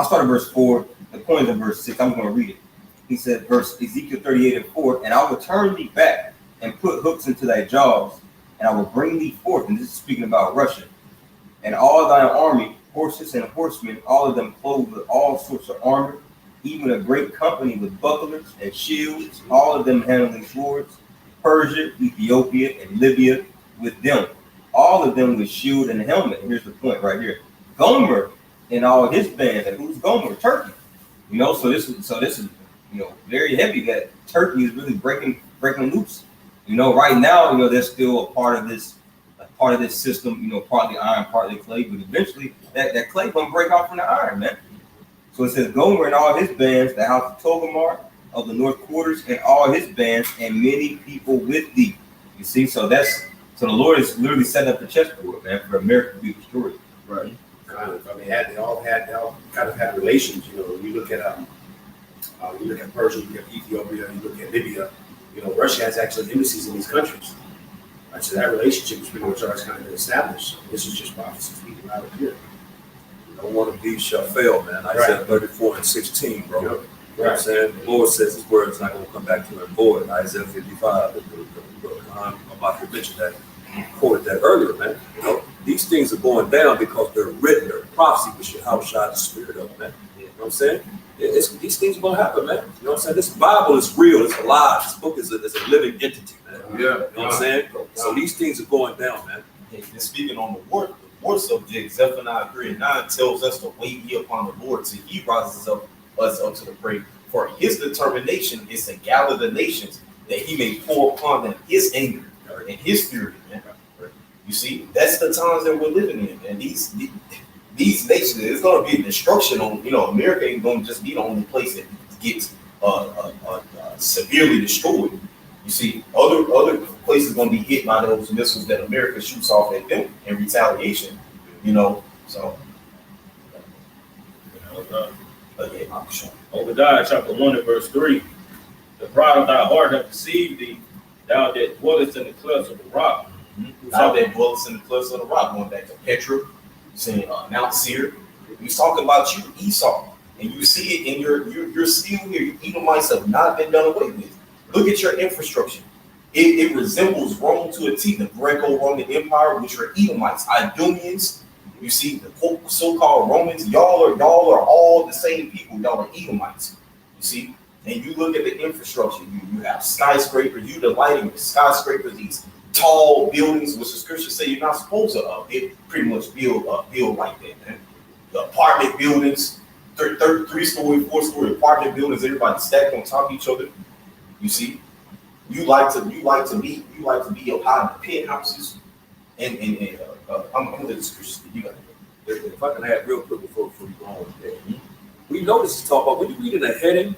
start at verse 4. The point is in verse 6. I'm going to read it. He said, verse Ezekiel 38 and 4, and I will turn thee back and put hooks into thy jaws, and I will bring thee forth. And this is speaking about Russia. And all thine army, horses and horsemen, all of them clothed with all sorts of armor, even a great company with bucklers and shields, all of them handling swords, Persia, Ethiopia, and Libya with them, all of them with shield and helmet. And here's the point right here. Gomer and all his bands, and who's Gomer? Turkey. So this is very heavy that Turkey is really breaking loose. Right now, they're still a part of this system, partly iron, partly clay, but eventually that clay gonna break off from the iron, man. So it says Gomer and all his bands, the house of Togomar of the north quarters, and all his bands, and many people with thee. You see, so the Lord is literally setting up the chessboard, man, for America to be destroyed. Right. Kind of. I mean, they all kind of had relations. You look at Persia, you look at Ethiopia, you look at Libya. Russia has actually embassies in these countries. Right, so that relationship is pretty much always kind of been established. So this is just prophecy speaking right up here. One of these shall fail, man. Isaiah 34 and 16, bro. Yep. You know what I'm saying? The Lord says his word is not going to come back to him void. Isaiah 55. I'm about to mention that. Quoted that earlier, man. These things are going down because they're written. They're prophecy, which is how shine the spirit of, man. You know what I'm saying? These things are going to happen, man. You know what I'm saying? This Bible is real. It's alive. This book is a living entity, man. Yeah. You know what I'm saying? So these things are going down, man. And speaking on the war subject, Zephaniah 3:9 tells us to wait ye upon the Lord till he rises us up to the break. For his determination is to gather the nations, that he may pour upon them his anger and his fury. Man. You You see, that's the times that we're living in, and these nations, there's going to be destruction on. America ain't going to just be the only place that gets severely destroyed. You see, other places going to be hit by those missiles that America shoots off at them in retaliation. So. Yeah, sure. Obadiah chapter 1 and verse 3. The pride of thy heart hath deceived thee, thou that dwellest in the clefts of the rock. Thou that dwellest in the clefts of the rock, going back to Petra, saying Mount Seir. He's talking about you, Esau, and you see it, and you're still here. You Edomites have not been done away with. Look at your infrastructure. It resembles Rome to a T, the Greco-Roman Empire, which are Edomites, Idumeans. You see, the so-called Romans, y'all are all the same people. Y'all are Edomites. You see, and you look at the infrastructure. You have skyscrapers. You delighting with skyscrapers, these tall buildings, which the scriptures say you're not supposed to pretty much build like that, man. The apartment buildings, 3-story, 4-story apartment buildings, everybody stacked on top of each other. You see, you like to be up high in the penthouses, and I'm gonna let the scriptures speak. You got it. If I can add real quick before we go on with that. We notice talk about when you read in the heading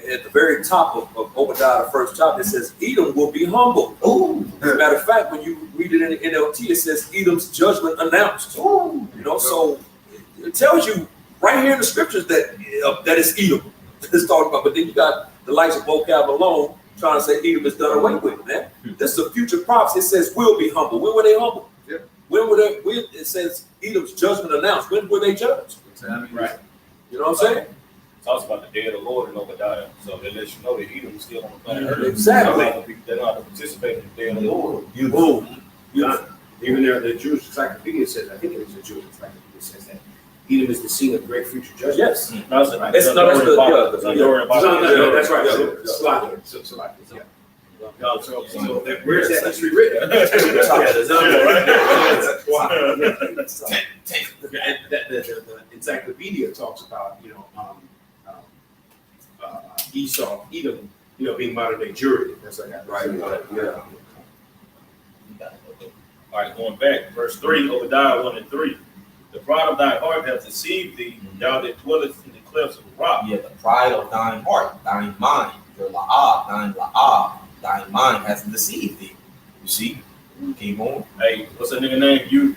at the very top of Obadiah, the first chapter, it says Edom will be humble. Ooh. As a matter of fact, when you read it in the NLT, it says Edom's judgment announced. Ooh. So it tells you right here in the scriptures that it's Edom. It's talking about, but then you got the likes of vocab alone trying to say Edom is done away with, man. This is a future prophecy. It says will be humble. When were they humble? Yeah. When were they? It says Edom's judgment announced. When were they judged? Right. You know what I'm saying? It talks about the day of the Lord in Obadiah. So it lets you know that Edom is still on the planet Earth. Exactly. They're not to participate in the day of the Lord. Boom. Even there, the Jewish encyclopedia says, I think it was a Jewish encyclopedia, says that Edom is the scene of great future judgment. Yes. No, it's not. It's not that's right. Yeah. So where's that history written? The encyclopedia talks about Esau, Edom, being modern day Jewry. That's like that, right? Yeah. All right, going back, verse 3, Obadiah 1 and 3. The pride of thy heart hath deceived thee, thou that dwellest in the clefts of the rock. Yeah, the pride of thine heart, thine mind, your la'ah, thine mind has deceived thee. You see? Keep on. Hey, what's that nigga name? You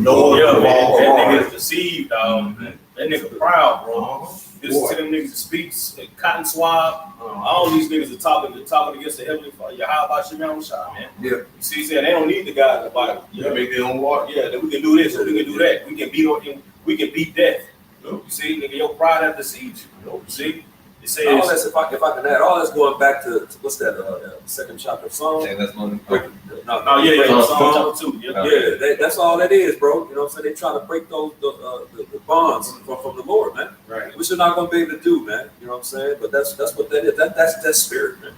know yeah, it. man, that nigga is deceived, dog. That nigga proud, bro. Listen to them niggas that speaks, cotton swab. All these niggas are talking against the heavenly Father. Yeah, how about Shimon Shah, man? Yeah. You see, saying they don't need the God in the Bible. You can make their own water. Yeah, that we can do this or we can do that. We can beat on him. We can beat death. You see, nigga, your pride has deceived you. You see, it says. All that's, if I can add, all that's going back to what's that? Second chapter of Psalms. Yeah, that's going Psalm chapter 2. Yeah, that's all that is, bro. You know what I'm saying? They trying to break those the bonds from the Lord, man. Right. Which they're not gonna be able to do, man. You know what I'm saying? But that's what that is. That's that spirit, man.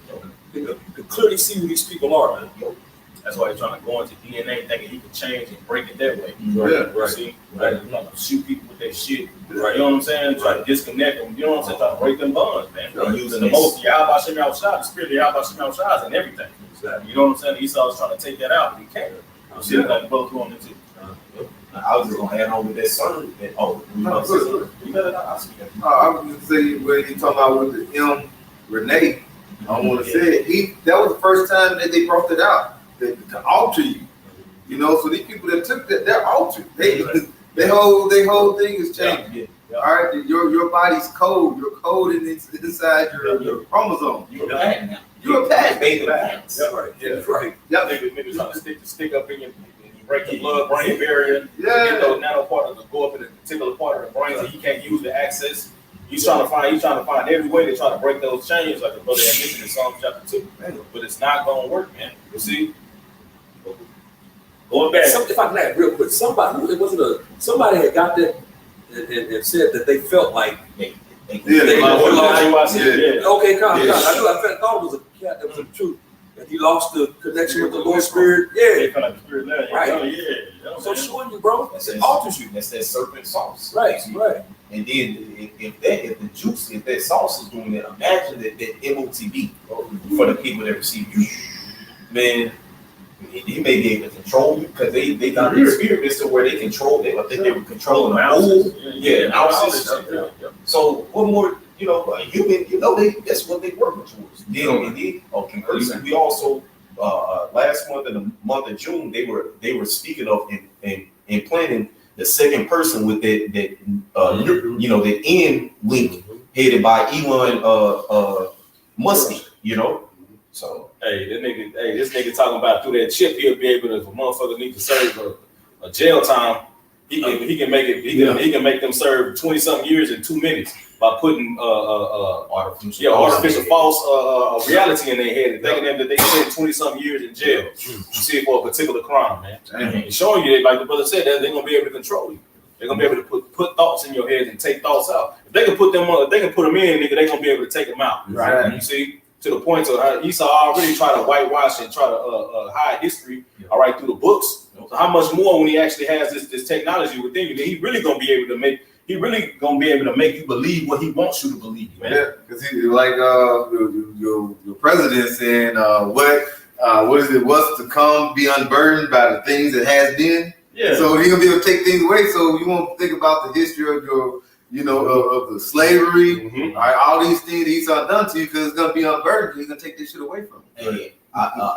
You can clearly see who these people are, man. That's why he's trying to go into DNA, thinking he can change and break it that way. Yeah. See, like, you know, shoot people with that shit. Right. You know what I'm saying? Try to disconnect them. You know what I'm saying? Try to break them bonds, man. Using the most Yahweh Shem Shah, the spirit of Yahweh Shem Shah is in everything. Exactly. You know what I'm saying? Esau was trying to take that out, but he can't. You see, like the brother going into. I was just gonna add on with that son. You better not ask me. I was just saying when you talking about with the M. Renee, I want to say it. That was the first time that they brought it out to alter you. You know, so these people that took that, they're altered. They whole thing is changing. Yeah. All right, your body's code. You're coded inside your chromosome. You're a patent now. You're a patent. Baby patents. Yeah, right. Yeah, Right. Yep. Niggas trying to stick up in your, break the blood-brain barrier. Yeah. Get those nanoparticles go up in a particular part of the brain that you can't use to access. He's trying to find every way to try to break those chains, like the brother had mentioned in Psalm chapter 2. But it's not gonna work, man. You see? Going back. If I can add real quick, somebody had got that and said that they felt like Yeah. okay, calm. Yeah. I thought it was a cat that was the truth. And he lost the connection with the Lord Spirit. Yeah. Right. Yeah. So showing you, bro, it alters you. That's that serpent sauce. Right. And then if that sauce is doing that, imagine that MOTB for the people that receive you. Man, He may be able to control you because they got the experience to where they control them. I think they were controlling the whole, houses. So what more, human, that's what they working towards. Conversely, we also last month in the month of June, they were speaking of and planning the second person with that that end link headed by Elon Musk, So this nigga talking about through that chip, he'll be able to, if a motherfucker need to serve a jail time, he can make it. He can make them serve 20-something years in 2 minutes by putting artificial false reality in their head and thinking that they spend 20-something years in jail. You see, for a particular crime, man. And showing you that, like the brother said, that they're gonna be able to control you. They're gonna be able to put thoughts in your head and take thoughts out. If they can put them in, nigga, they're gonna be able to take them out. Right. You see. To the point of Esau already try to whitewash and try to hide history, all right, through the books. So how much more when he actually has this technology within you? Then he really gonna be able to make you believe what he wants you to believe, man. Yeah, because he like your president saying what is it? What's to come? Be unburdened by the things that has been. Yeah. So he's gonna be able to take things away. So you won't think about the history of your. Of the slavery, all these things that Esau done to you, because it's gonna be unburdened. He's gonna take this shit away from you. Hey,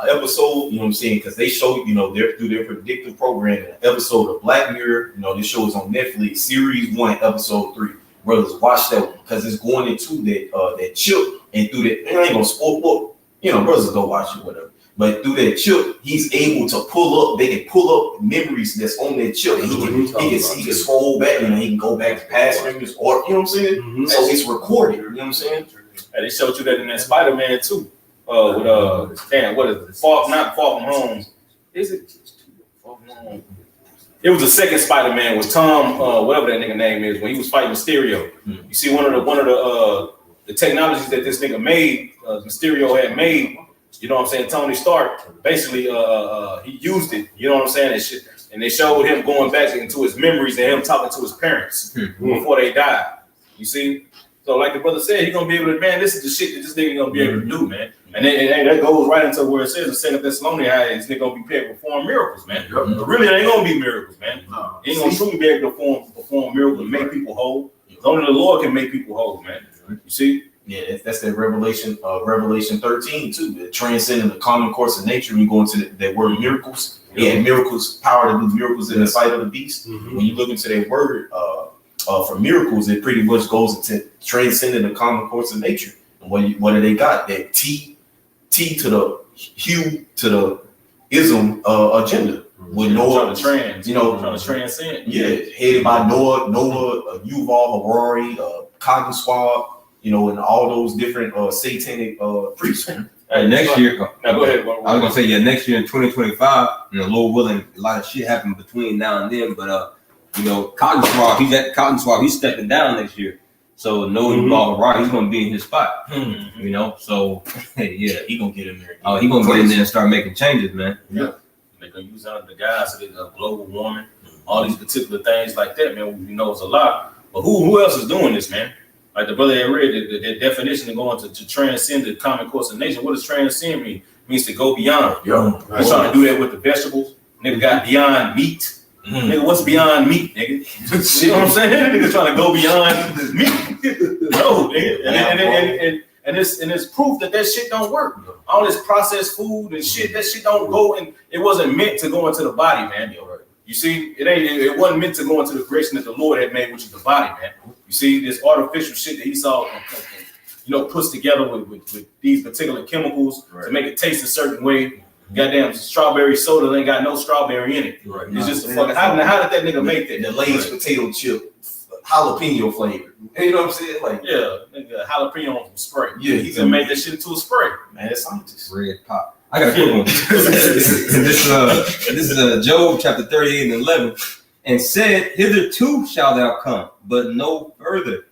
episode, what I'm saying, because they show, they're through their predictive program, an episode of Black Mirror, this show is on Netflix, series 1, episode 3. Brothers, watch that one, because it's going into that chip, and through that, I ain't gonna spoil book, brothers go watch it, whatever. But through that chip, he's able to they can pull up memories that's on that chip. And he can scroll back, he can go back to past memories, or, you know what I'm saying? Mm-hmm. So it's recorded, you know what I'm saying? And they showed you that in that Spider-Man too. What is it? Not Far From Home. Is it? Far From Home. It was the second Spider-Man with Tom, whatever that nigga name is, when he was fighting Mysterio. Mm-hmm. You see one of the technologies that this nigga made, Mysterio had made. You know what I'm saying? Tony Stark, basically, he used it. You know what I'm saying? And shit. And they showed him going back into his memories and him talking to his parents before they died. You see? So like the brother said, he's going to be able to, man, this is the shit that this nigga going to be able to do, man. And that goes right into where it says in 2 Thessalonians, this nigga going to be able to perform miracles, man. But really, it ain't going to be miracles, man. No. He ain't going to truly be able to perform miracles and make people whole. Only the Lord can make people whole, man. You see? Yeah, that's that Revelation 13 too. The transcending the common course of nature. When you go into that word miracles, miracles, power to do miracles in the sight of the beast. Mm-hmm. When you look into that word for miracles, it pretty much goes into transcending the common course of nature. And what do they got? That T to the hue to the ism agenda. With Noah, trying to transcend. Yeah, headed by Noah, Yuval Harari, Cotton Swab. And all those different satanic priests. Next year, go ahead. I was gonna say, next year in 2025, Lord willing, a lot of shit happened between now and then. But Cotton Swab, he's stepping down next year. So Yuval Harari, he's gonna be in his spot. So he gonna get in there. Oh, he gonna get in there and start making changes, man. Yeah, they're gonna use the guys so global warming, all these particular things like that, man. We know it's a lot, but who else is doing this, man? Like the brother had read, the definition of going to transcend the common course of nature. What does transcend mean? It means to go beyond. We're trying to do that with the vegetables. Nigga got beyond meat. Nigga, what's beyond meat, nigga? You know what I'm saying? Nigga trying to go beyond meat. No, nigga. And it's proof that shit don't work. All this processed food and shit, that shit don't go, and it wasn't meant to go into the body, man. You see, it wasn't meant to go into the creation that the Lord had made, which is the body, man. You see, this artificial shit that he saw, puts together with these particular chemicals to make it taste a certain way. Goddamn strawberry soda ain't got no strawberry in it. Right. It's just a fucking. How did that nigga make that? The Lay's potato chip, jalapeno flavor. You know what I'm saying? Like, nigga, jalapeno on some spray. Yeah, he's gonna make that shit into a spray. Man, that's scientist. Red pop. I got a quick one. This is Job chapter 38 and 11. And said, hitherto shalt thou come, but no further.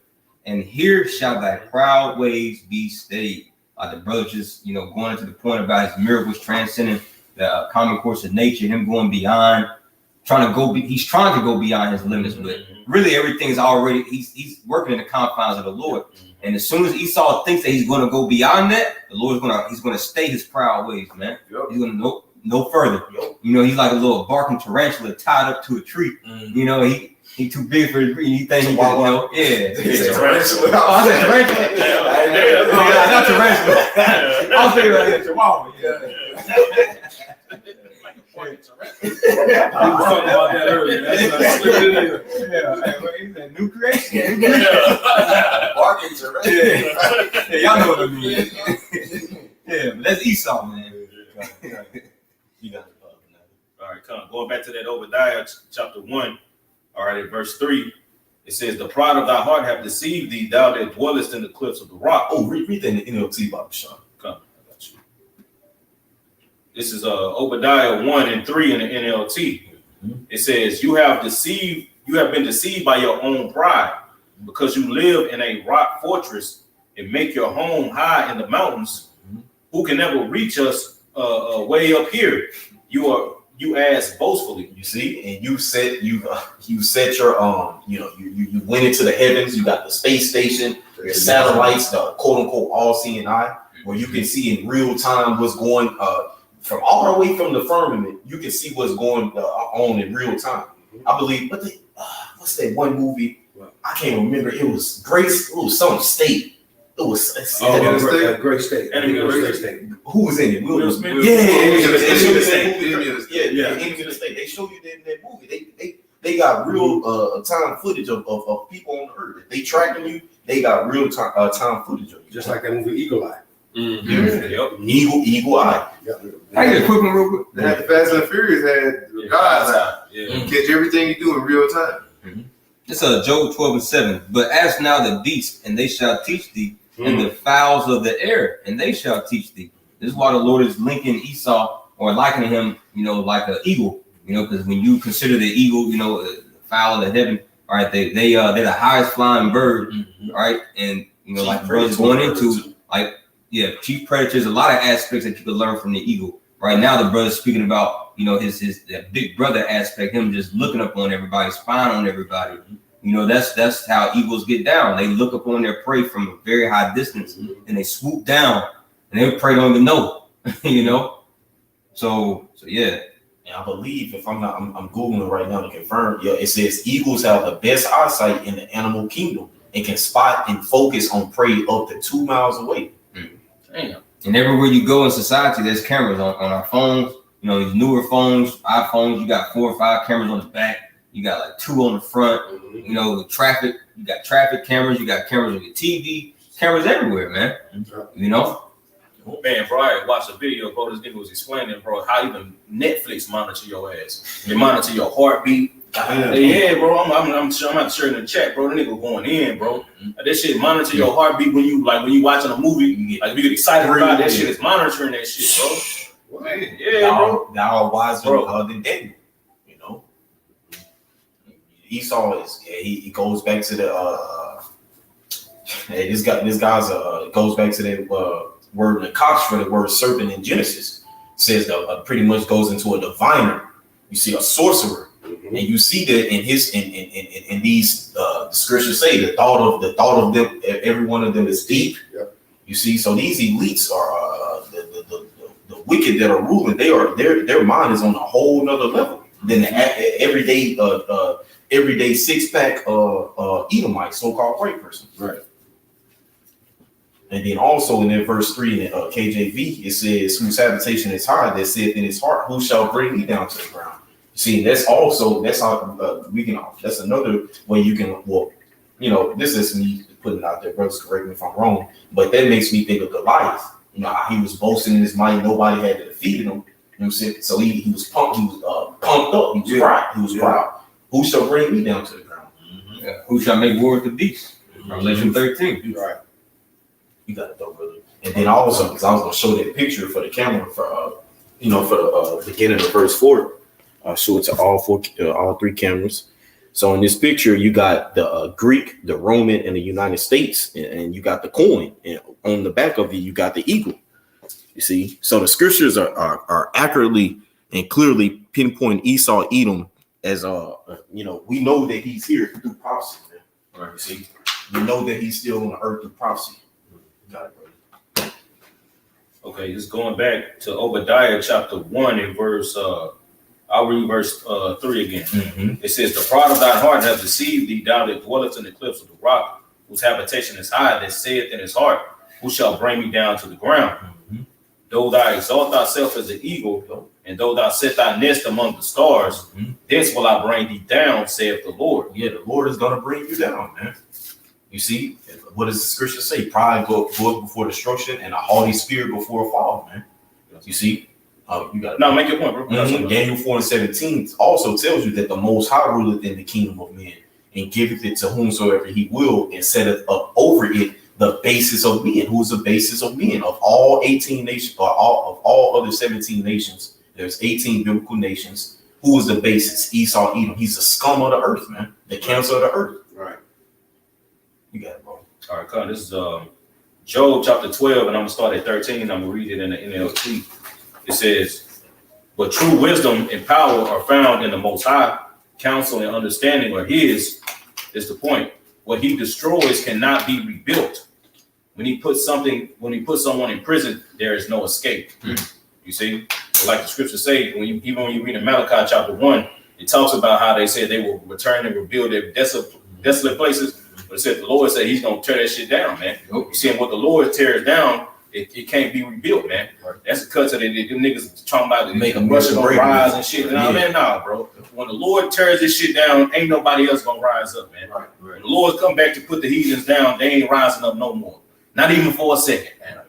And here shall thy proud ways be stayed. The brother just, going into the point about his miracles transcending the common course of nature, him going beyond, he's trying to go beyond his limits, but really everything is already, he's working in the confines of the Lord. And as soon as Esau thinks that he's going to go beyond that, the Lord's he's going to stay his proud ways, man. He's going to no further. You know, he's like a little barking tarantula tied up to a tree. You know, he too big for his breed. He think he can, you know, Tarantula. Oh, I said tarantula. Not tarantula. I was thinking like a chihuahua. We was talking about that earlier. He's a new creation. Barking tarantula. Yeah, y'all know what I mean. Yeah, but that's Esau, man. You got it. All right, come on. Going back to that Obadiah chapter 1, all right, in verse 3, it says, the pride of thy heart hath deceived thee, thou that dwellest in the cliffs of the rock. Oh, read that in the NLT, Baba Sean. Come, I got you. This is Obadiah 1 and 3 in the NLT. It says, you have been deceived by your own pride, because you live in a rock fortress and make your home high in the mountains. Who can never reach us way up here? You ask boastfully. You see, and you set your you went into the heavens. You got the space station, your satellites, the quote unquote all-seeing eye, where you can see in real time what's going from all the way from the firmament. You can see what's going on in real time. I believe, what's that one movie? I can't remember. It was Grace. It was some state. It was Great state. Great State. Who was in it? Will Smith. Yeah. Enemy of the State. They show you that in that movie. They got real time footage of people on the earth. If they tracking you, they got real time footage of you. Just like that movie Eagle Eye. Yep. Eagle Eye. I get a quick one real quick. They had the Fast and Furious had God's eye. Yeah. Catch everything you do in real time. It's Job 12:7. But ask now the beasts, and they shall teach thee, and the fowls of the air, and they shall teach thee. This is why the Lord is linking Esau or likening him, you know, like an eagle. You know, because when you consider the eagle, you know, the fowl of the heaven, all right, they're the highest flying bird, all right, and you know, Chief like brothers going into, like, yeah, chief predators, a lot of aspects that you could learn from the eagle. Right now, the brother's speaking about, you know, his that big brother aspect, him just looking up on everybody, spying on everybody. You know, that's how eagles get down. They look up on their prey from a very high distance, and they swoop down, and their prey don't even know. You know, so yeah. And I believe, if I'm googling right now to confirm. Yeah, it says eagles have the best eyesight in the animal kingdom and can spot and focus on prey up to 2 miles away. Damn. And everywhere you go in society, there's cameras on our phones. You know, these newer phones, iPhones, you got 4 or 5 cameras on the back. You got like 2 on the front. You know, with traffic, you got traffic cameras. You got cameras on your TV. Cameras everywhere, man. You know? Man, bro, I watched a video, bro. This nigga was explaining, bro, how even Netflix monitor your ass. They monitor your heartbeat. Yeah, bro. I'm not sure in the chat, bro. The nigga going in, bro. That shit monitor your heartbeat when you watching a movie. Like, you get excited about that shit. It's monitoring that shit, bro. Man, yeah, bro. Now wiser than Daniel. You know, Esau is. Yeah, he goes back to the. Hey, this guy's goes back to that word in the Cox for the word serpent in Genesis. It says that pretty much goes into a diviner. You see a sorcerer, and you see that in his in these the scriptures say the thought of them, every one of them is deep. Yep. You see, so these elites are the wicked that are ruling. Their mind is on a whole nother level than the everyday 6-pack Edomite, so-called white person. Right. And then also in that verse 3 in the KJV, it says, whose habitation is high, that saith in his heart, who shall bring me down to the ground? See, that's how that's another way you can, well, you know, this is me putting it out there, brothers, correct me if I'm wrong, but that makes me think of Goliath. You know, how he was boasting in his might, nobody had to defeat him. You know what I'm saying? So he was pumped, he was pumped up, he was proud. Who shall bring me down to the ground? Yeah. Who shall make war with the beast? Revelation 13. Right. You got it though, brother. And then also, because I was gonna show that picture for the camera for the beginning of verse 4. I'll show it to all 3 cameras. So in this picture, you got the Greek, the Roman, and the United States, and you got the coin, and on the back of it, you got the eagle. You see, so the scriptures are accurately and clearly pinpoint Esau, Edom as we know that he's here through prophecy. Man. Right. You see, we know that he's still on the earth through prophecy. Got it, brother. Okay, just going back to Obadiah chapter 1 and verse, I'll read verse 3 again. Mm-hmm. It says, the pride of thy heart hath deceived thee, thou that dwellest in the cliffs of the rock, whose habitation is high, that saith in his heart, who shall bring me down to the ground? Mm-hmm. Though thou exalt thyself as an eagle, and though thou set thy nest among the stars, thence will I bring thee down, saith the Lord. Yeah, the Lord is going to bring you down, man. You see, what does the scripture say? Pride goes before destruction and a haughty spirit before a fall, man. You see, you got Now make your point, bro. Daniel 4:17 also tells you that the Most High ruleth in the kingdom of men and giveth it to whomsoever he will and setteth up over it the basis of men. Who is the basis of men? Of all 18 nations, or all other 17 nations, there's 18 biblical nations. Who is the basis? Esau, Edom. He's the scum of the earth, man. The cancer of the earth. Right. You got it, bro. All right, come. This is Job chapter 12, and I'm gonna start at 13. I'm gonna read it in the NLT. It says, but true wisdom and power are found in the Most High. Counsel and understanding are his, is the point. What he destroys cannot be rebuilt. When he puts someone in prison, there is no escape. You see, like the scriptures say, even when you read in Malachi chapter 1, it talks about how they said they will return and rebuild their desolate places. But it said the Lord said he's gonna tear that shit down, man. You see, what the Lord tears down, it can't be rebuilt, man. That's the cut that them niggas talking about Make them Russia gonna break rise and shit. Nah, man, nah, bro. When the Lord tears this shit down, ain't nobody else gonna rise up, man. Right. When the Lord come back to put the heathens down, they ain't rising up no more. Not even for a second, man.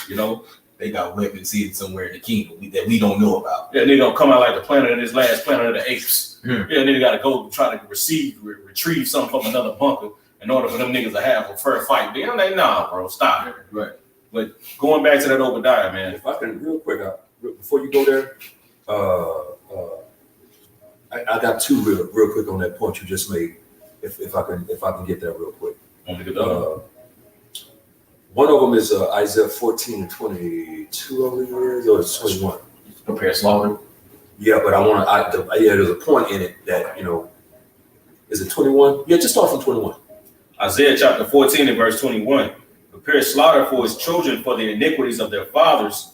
You know, They got weapons hidden somewhere in the kingdom that we don't know about. yeah, they gonna come out like the planet of this last planet of the apes. Yeah, they gotta go try to retrieve something from another bunker in order for them niggas to have a fair fight. They like, nah, bro, stop it. Right. But going back to that Obadiah, man. If I can, real quick, before you go there, I got two real quick on that point you just made. If I can get that real quick. One of them is Isaiah 14 and 22 over here, or it's 21. Prepare slaughter. Yeah, but there's a point in it that, is it 21? Yeah, just start from 21. Isaiah chapter 14 and verse 21. Prepare slaughter for his children for the iniquities of their fathers,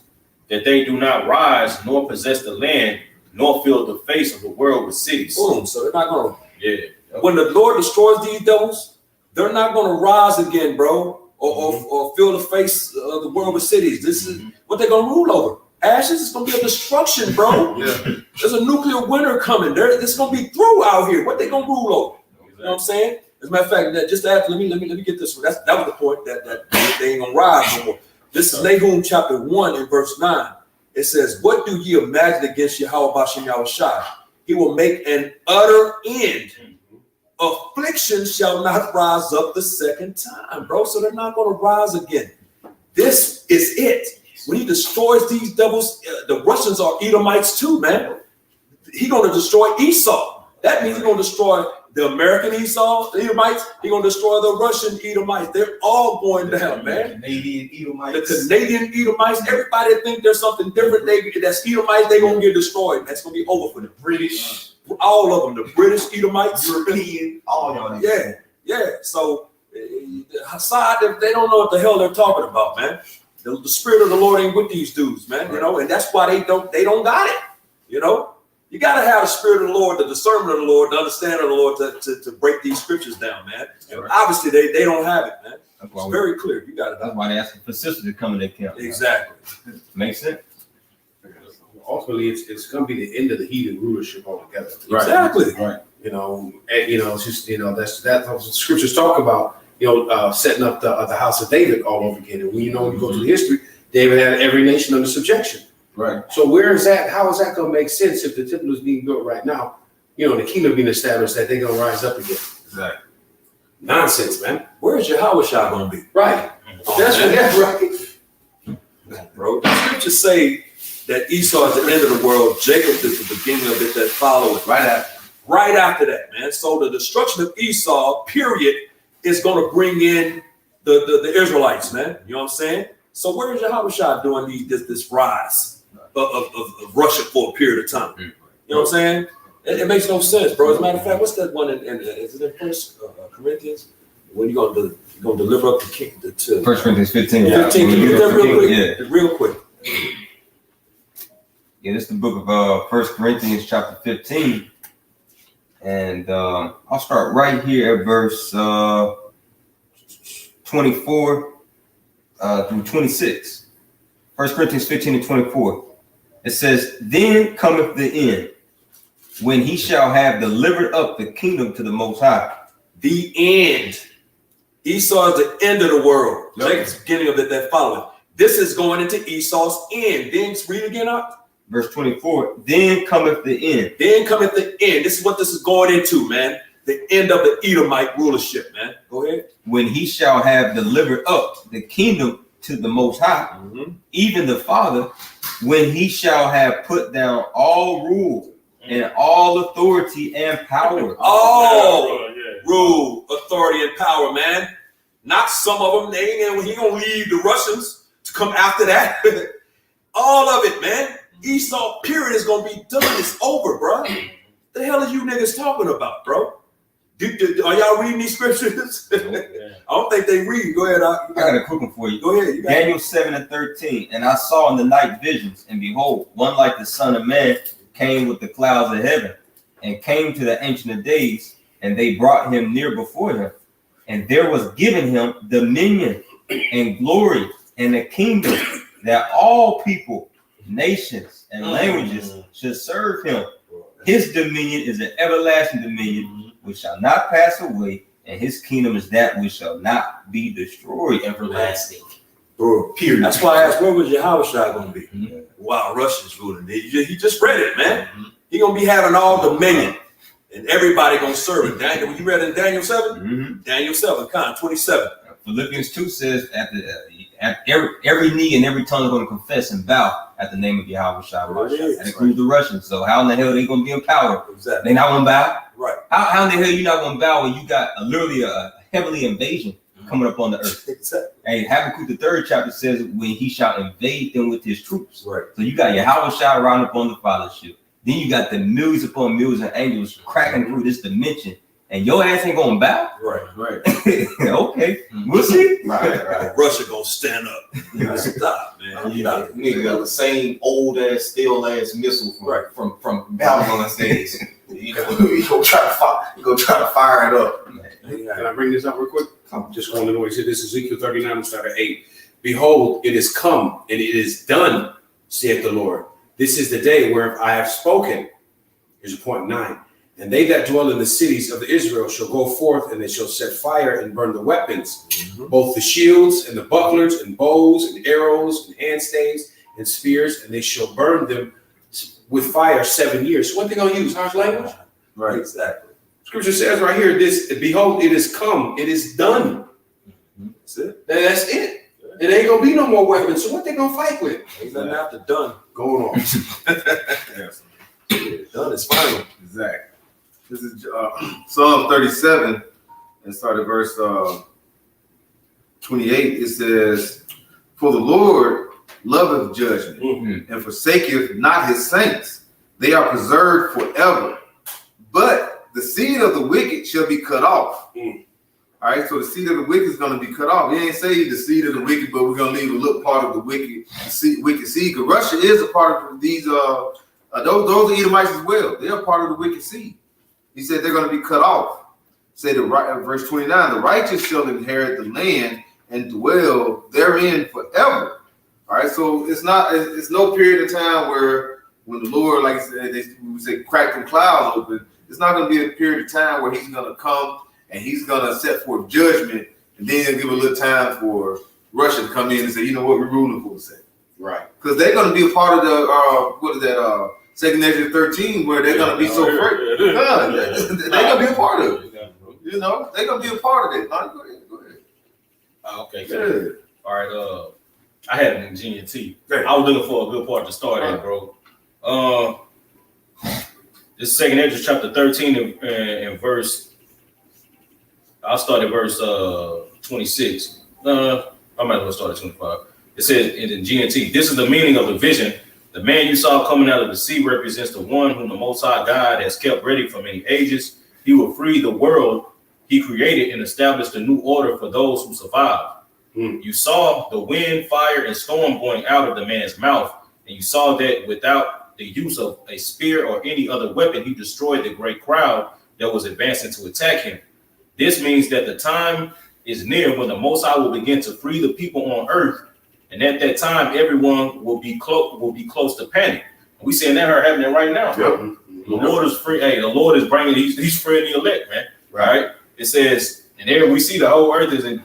that they do not rise, nor possess the land, nor fill the face of the world with cities. Boom. So they're not going to. Yeah. When the Lord destroys these devils, they're not going to rise again, bro, or fill the face of the world with cities. This is what they're going to rule over. Ashes is going to be a destruction, bro. Yeah. There's a nuclear winter coming. This is going to be through out here. What they going to rule over? You know what I'm saying? As a matter of fact, just after, let me get this one. That was the point that they ain't going to rise no more. This is Nahum chapter 1 and verse 9. It says, what do ye imagine against Yahweh Bashem Yahushai? He will make an utter end. Affliction shall not rise up the second time, bro. So they're not going to rise again. This is it. When he destroys these devils, the Russians are Edomites too, man. He's going to destroy Esau. That means he's going to destroy the American Esau, the Edomites. He's going to destroy the Russian Edomites. They're all going down, man. Canadian Edomites. The Canadian Edomites. Everybody think there's something different. That's Edomites. They're going to get destroyed. That's going to be over for the British. All of them. The British Edomites. European. All y'all. Yeah. So Hassad, they don't know what the hell they're talking about, man. The spirit of the Lord ain't with these dudes, man. Right. And that's why they don't got it. You got to have the spirit of the Lord, the discernment of the Lord, the understanding of the Lord to break these scriptures down, man. Right. Obviously, they don't have it, man. It's very clear. You got it. That's why they asking for sisters to come in their camp. Exactly. Makes sense. Ultimately, it's going to be the end of the heathen rulership altogether. Right. Exactly. Right. It's just that's what the scriptures talk about. Setting up the house of David all over again. And when you go through the history, David had every nation under subjection. Right. So where is that? How is that going to make sense if the temple is being built right now? The kingdom being established, that they're going to rise up again. Exactly. Nonsense, man. Where is Yahushua going to be? Right. That's right. Bro, the scriptures say that Esau is the end of the world. Jacob is the beginning of it that follows right after that, man. So the destruction of Esau, period, is going to bring in the Israelites, man. You know what I'm saying? So where is Yahushua doing this rise of Russia for a period of time? You know what I'm saying? It makes no sense, bro. As a matter of fact, what's that one is it in First Corinthians? When you gonna deliver up the king to 1 Corinthians 15. 15. Can you do that real quick? Yeah. Real quick. Yeah, this is the book of 1 Corinthians chapter 15. And I'll start right here at verse 24 through 26. 1 Corinthians 15 and 24. It says, then cometh the end, when he shall have delivered up the kingdom to the Most High. The end. Esau is the end of the world. Yep. Jacob's beginning of it that following. This is going into Esau's end. Then read again up. Verse 24, then cometh the end. Then cometh the end. This is what this is going into, man. The end of the Edomite rulership, man. Go ahead. When he shall have delivered up the kingdom to the Most High, even the Father, when he shall have put down all rule and all authority and power. All rule, authority, and power, man. Not some of them. He ain't gonna leave the Russians to come after that. All of it, man. Esau period is gonna be done. It's over, bro. The hell are you niggas talking about, bro? Are y'all reading these scriptures? I don't think they read. Go ahead. I got a quick one for you. Go ahead. Daniel 7 and 13. And I saw in the night visions, and behold, one like the Son of Man came with the clouds of heaven, and came to the Ancient of Days, and they brought him near before him. And there was given him dominion and glory and a kingdom, that all people, nations, and languages should serve him. His dominion is an everlasting dominion which shall not pass away, and his kingdom is that which shall not be destroyed. Everlasting. Bro, period. That's why I asked, where was Yahushua going to be? While Russians ruling. He just read it, man. He going to be having all dominion, and everybody going to serve it. Daniel, you read in Daniel 7? Daniel 7, 27. Philippians 2 says, at every knee and every tongue is going to confess and bow at the name of Yahushua. That includes the Russians. So how in the hell are they going to be in power? Exactly. They not going to bow? Right. How in the hell you not going to bow when you got literally a heavenly invasion coming up on the earth? Exactly. And Habakkuk the 3rd chapter says, when he shall invade them with his troops. Right. So you got Yahushua riding up on the fathership. Then you got the millions upon millions of angels cracking through this dimension. And your ass ain't going to bow? Right. Okay. We'll see. Right. Russia going to stand up. Stop, man. You got the same old ass, stale ass missile from Babylon's days. You go try to fire it up. Can I bring this up real quick? I'm just going to know. He said, this is Ezekiel 39, start at 8. Behold, it is come, and it is done, saith the Lord. This is the day whereof I have spoken. Here's point 9. And they that dwell in the cities of Israel shall go forth, and they shall set fire and burn the weapons, both the shields and the bucklers and bows and arrows and hand staves and spears, and they shall burn them with fire 7 years. So what they going to use? Harsh language? Right. Exactly. Scripture says right here, this, behold, it is come, it is done. That's it. That's it. It ain't going to be no more weapons. So what they going to fight with? Ain't nothing after done. Going on. Done is final. Exactly. This is Psalm 37, and start at verse 28. It says, for the Lord loveth judgment, and forsaketh not his saints. They are preserved forever. But the seed of the wicked shall be cut off. All right, so the seed of the wicked is going to be cut off. We ain't say the seed of the wicked, but we're going to leave a little part of the wicked seed. Because Russia is a part of these. Those are Edomites as well. They are part of the wicked seed. He said they're going to be cut off. Say verse 29, the righteous shall inherit the land and dwell therein forever. All right, so it's no period of time where when the Lord, like I said, we say crack the clouds open. It's not going to be a period of time where he's going to come and he's going to set forth judgment, and then he'll give a little time for Russia to come in and say, you know what, we're ruling for a second. Right. Because they're going to be a part of the, 2 Ezra 13, where they're going to be so great. They're going to be a part of it. You know, they're going to be a part of it. Go ahead. Okay. Yeah. All right. I had it in GNT. I was looking for a good part to start at, bro. This 2 Ezra chapter 13 and verse. I'll start at verse 26. I might as well start at 25. It says in GNT, this is the meaning of the vision. The man you saw coming out of the sea represents the one whom the Most High God has kept ready for many ages. He will free the world he created and establish a new order for those who survive. You saw the wind, fire, and storm going out of the man's mouth, and you saw that without the use of a spear or any other weapon, he destroyed the great crowd that was advancing to attack him. This means that the time is near when the Most High will begin to free the people on earth, and at that time, everyone will be close to panic. We seeing that happening right now. Yep. The Lord is free. Hey, the Lord is bringing. He's freeing the elect, man. Right? It says, and there we see the whole earth is in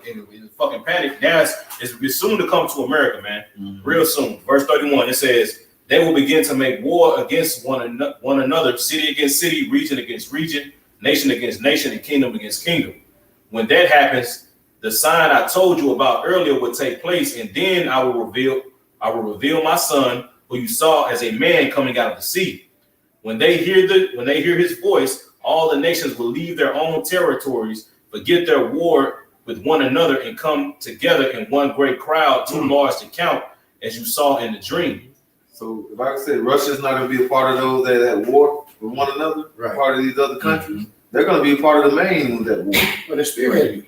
fucking panic. Now it's soon to come to America, man. Real soon. Verse 31. It says they will begin to make war against one another, city against city, region against region, nation against nation, and kingdom against kingdom. When that happens, the sign I told you about earlier will take place, and then I will reveal my son, who you saw as a man coming out of the sea. When they hear his voice, all the nations will leave their own territories, forget their war with one another, and come together in one great crowd, too large to count, as you saw in the dream. So if I say Russia's not going to be a part of those that at war with one another, part of these other countries, they're going to be a part of the main ones at war. But they're spearheading.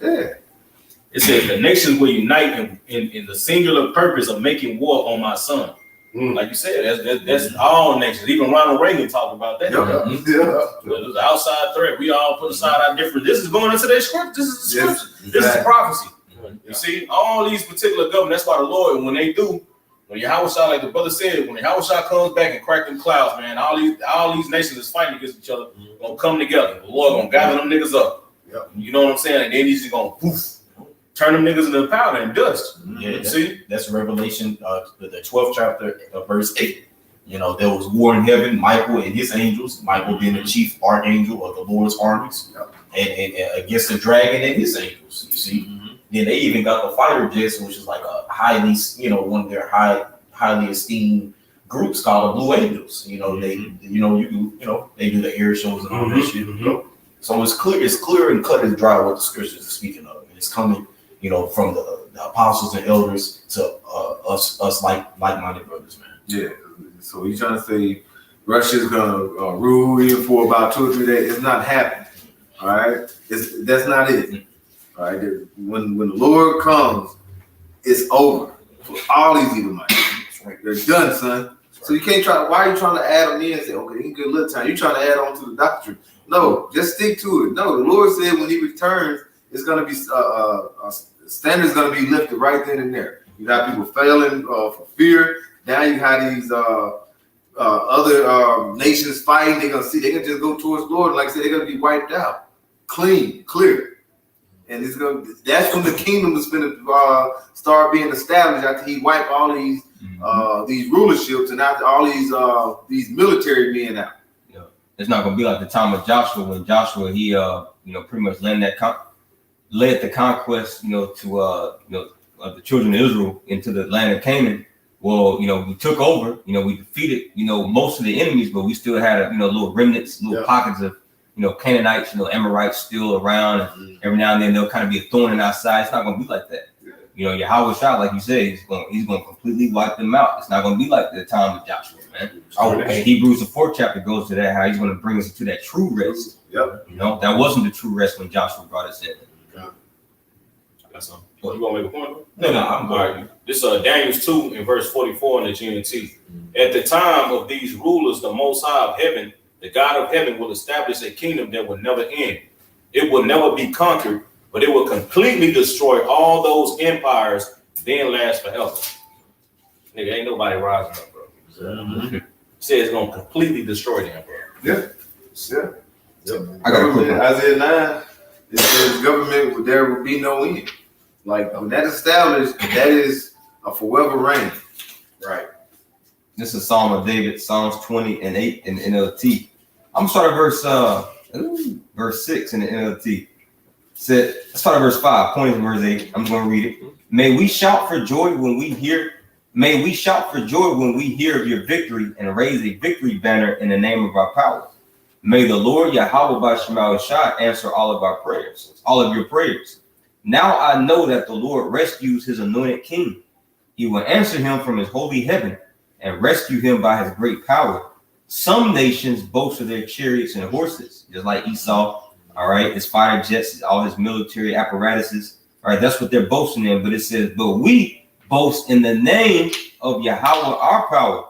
Yeah. It says the nations will unite in the singular purpose of making war on my son. Like you said, that's all nations. Even Ronald Reagan talked about that. There's an outside threat. We all put aside our different. This is going into their script. This is the scripture. This is the prophecy. You see, all these particular governments. That's why the Lord, when they do, when Yahweh, like the brother said, when Yahweh comes back and crack them clouds, man, all these nations is fighting against each other, gonna come together. The Lord gonna gather them niggas up. You know what I'm saying? And then he's just gonna poof. Turn them niggas into powder and dust. Yeah, see, that's Revelation, the 12th chapter, verse 8. You know, there was war in heaven, Michael and his angels, Michael being the chief archangel of the Lord's armies, and against the dragon and his angels. You see, then they even got the fighter jets, which is like a highly, one of their highly esteemed groups called the Blue Angels. You know, they, they do the air shows and all that shit. So it's clear and cut and dry what the scriptures are speaking of. And it's coming, from the apostles and elders to us like-minded brothers, man. Yeah. So he's trying to say Russia's gonna rule even for about 2 or 3 days. It's not happening. All right. That's not it. All right. When the Lord comes, it's over for all these Edomites. They're done, son. So you can't try. Why are you trying to add them in and say, okay, he can get a little time? You're trying to add on to the doctrine. No, just stick to it. No, the Lord said when he returns, it's going to be standards going to be lifted right then and there. You got people failing for fear. Now you have these other nations fighting. They're going to see. They can just go towards the Lord. Like I said, they're going to be wiped out, clean, clear. And that's when the kingdom is going to start being established after he wiped all these rulerships and after all these military men out. Yeah, it's not going to be like the time of Joshua when Joshua he pretty much led the conquest to the children of Israel into the land of Canaan. Well, we took over. We defeated most of the enemies, but we still had little remnants, pockets of Canaanites, Amorites still around, and every now and then they'll kind of be a thorn in our side. It's not going to be like that. Yahweh Shah, like you said, he's going to completely wipe them out. It's not going to be like the time of Joshua, man. And Hebrews, the 4th chapter, goes to that, how he's going to bring us to that true rest. That wasn't the true rest when Joshua brought us in. I got something. You want to make a point? No, I'm all right. This Daniel 2 and verse 44 in the GMT. At the time of these rulers, the Most High of heaven, the God of heaven, will establish a kingdom that will never end. It will never be conquered, but it will completely destroy all those empires, then last forever. Nigga, ain't nobody rising up, bro. Says it's gonna completely destroy them, bro. Yeah. I got a quick one. Isaiah 9, it says government there will be no end. Like when that's established, that is a forever reign. Right. This is Psalm of David, Psalms 20 and 8 in the NLT. I'm gonna start at verse 6 in the NLT. Let's start at verse 5, pointing to verse 8. I'm going to read it. May we shout for joy when we hear of your victory and raise a victory banner in the name of our power. May the Lord Yahweh B'Shem Shai answer all of your prayers. Now I know that the Lord rescues his anointed king. He will answer him from his holy heaven and rescue him by his great power. Some nations boast of their chariots and horses, just like Esau All right, his fighter jets, all his military apparatuses. All right, that's what they're boasting in. But it says, but we boast in the name of Yahweh our power.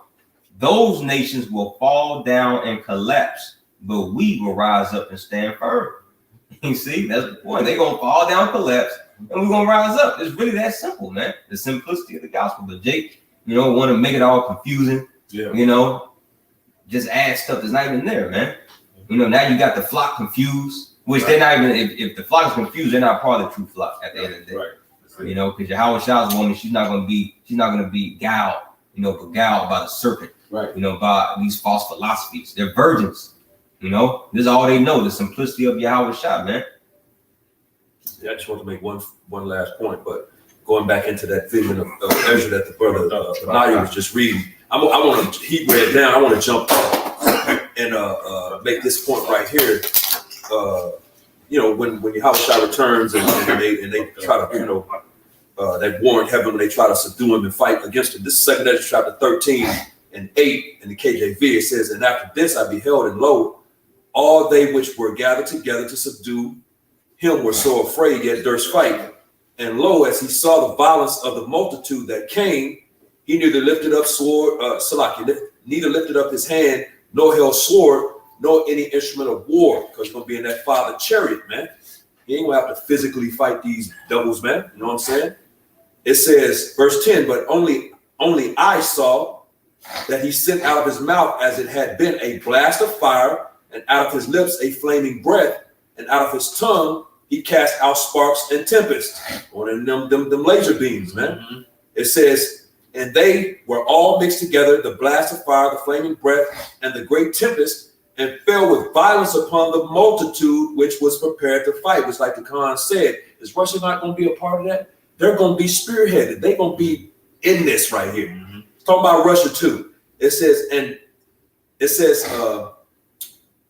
Those nations will fall down and collapse, but we will rise up and stand firm. You see, that's the point. They're gonna fall down, collapse, and we're gonna rise up. It's really that simple, man. The simplicity of the gospel. But Jake, want to make it all confusing. Yeah. Just add stuff that's not even there, man. Now you got the flock confused, which they're not even. If the flock is confused, they're not part of the true flock at the end of the day. Right. Because Yahweh Shah's woman, she's not gonna be beguiled, beguiled by the serpent. Right. By these false philosophies. They're virgins. This is all they know, the simplicity of Yahweh Shah, man. Yeah, I just want to make one last point, but going back into that vision of Ezra that the brother Nadia was just reading, I want to, he read down, I want to jump and make this point right here. When Yahweh Shah returns and they try to, they warned heaven when they try to subdue him and fight against him. This is 2 Ezra chapter 13 and 8 in the KJV. It says, and after this I beheld, and lo, all they which were gathered together to subdue him were so afraid, yet durst fight. And lo, as he saw the violence of the multitude that came, he neither lifted up neither lifted up his hand, nor held sword, nor any instrument of war, because he's gonna be in that father chariot, man. He ain't gonna have to physically fight these devils, man. You know what I'm saying? It says, verse 10, but only I saw that he sent out of his mouth as it had been a blast of fire, and out of his lips a flaming breath, and out of his tongue he cast out sparks and tempest. One of them laser beams, man. Mm-hmm. It says, and they were all mixed together, the blast of fire, the flaming breath, and the great tempest, and fell with violence upon the multitude which was prepared to fight. It's like the Khan said, is Russia not going to be a part of that? They're going to be spearheaded. They're going to be in this right here. Mm-hmm. Talking about Russia too. It says,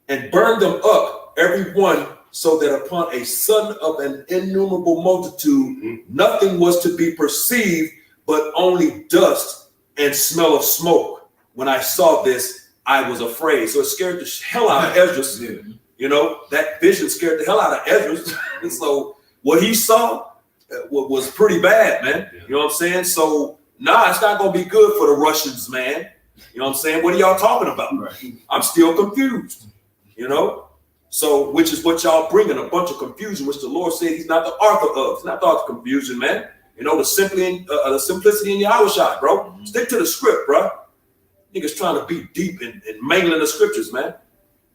and burn them up, every one, so that upon a sudden of an innumerable multitude, nothing was to be perceived, but only dust and smell of smoke. When I saw this, I was afraid. So it scared the hell out of Esdras. That vision scared the hell out of Esdras. And so what he saw was pretty bad, man. You know what I'm saying? So, it's not going to be good for the Russians, man. You know what I'm saying? What are y'all talking about? Right. I'm still confused. So which is what y'all bringing, a bunch of confusion, which the Lord said he's not the author of. He's not the author of confusion, man. The simplicity in Yahweh Shai, bro. Mm-hmm. Stick to the script, bro. Niggas trying to be deep and mangling the scriptures, man.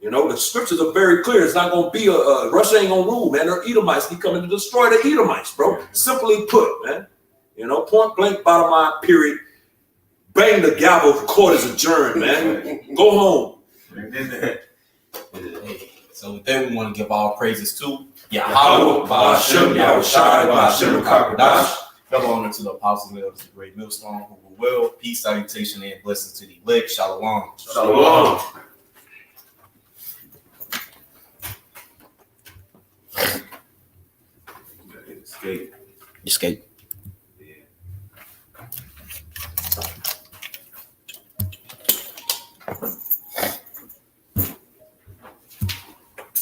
The scriptures are very clear. It's not going to be Russia ain't going to rule, man. They're Edomites. He coming to destroy the Edomites, bro. Simply put, man. Point blank, bottom line, period. Bang the gavel, the court is adjourned, man. Go home. So with that, we want to give all praises to Yahweh, Ba'ashem, Yahweh Shai, Ba'ashem, Kakadash. Double honor to the apostles and elders of the great millstone who were well. Peace, salutation, and blessings to the elect. Shalom. Shalom. Escape.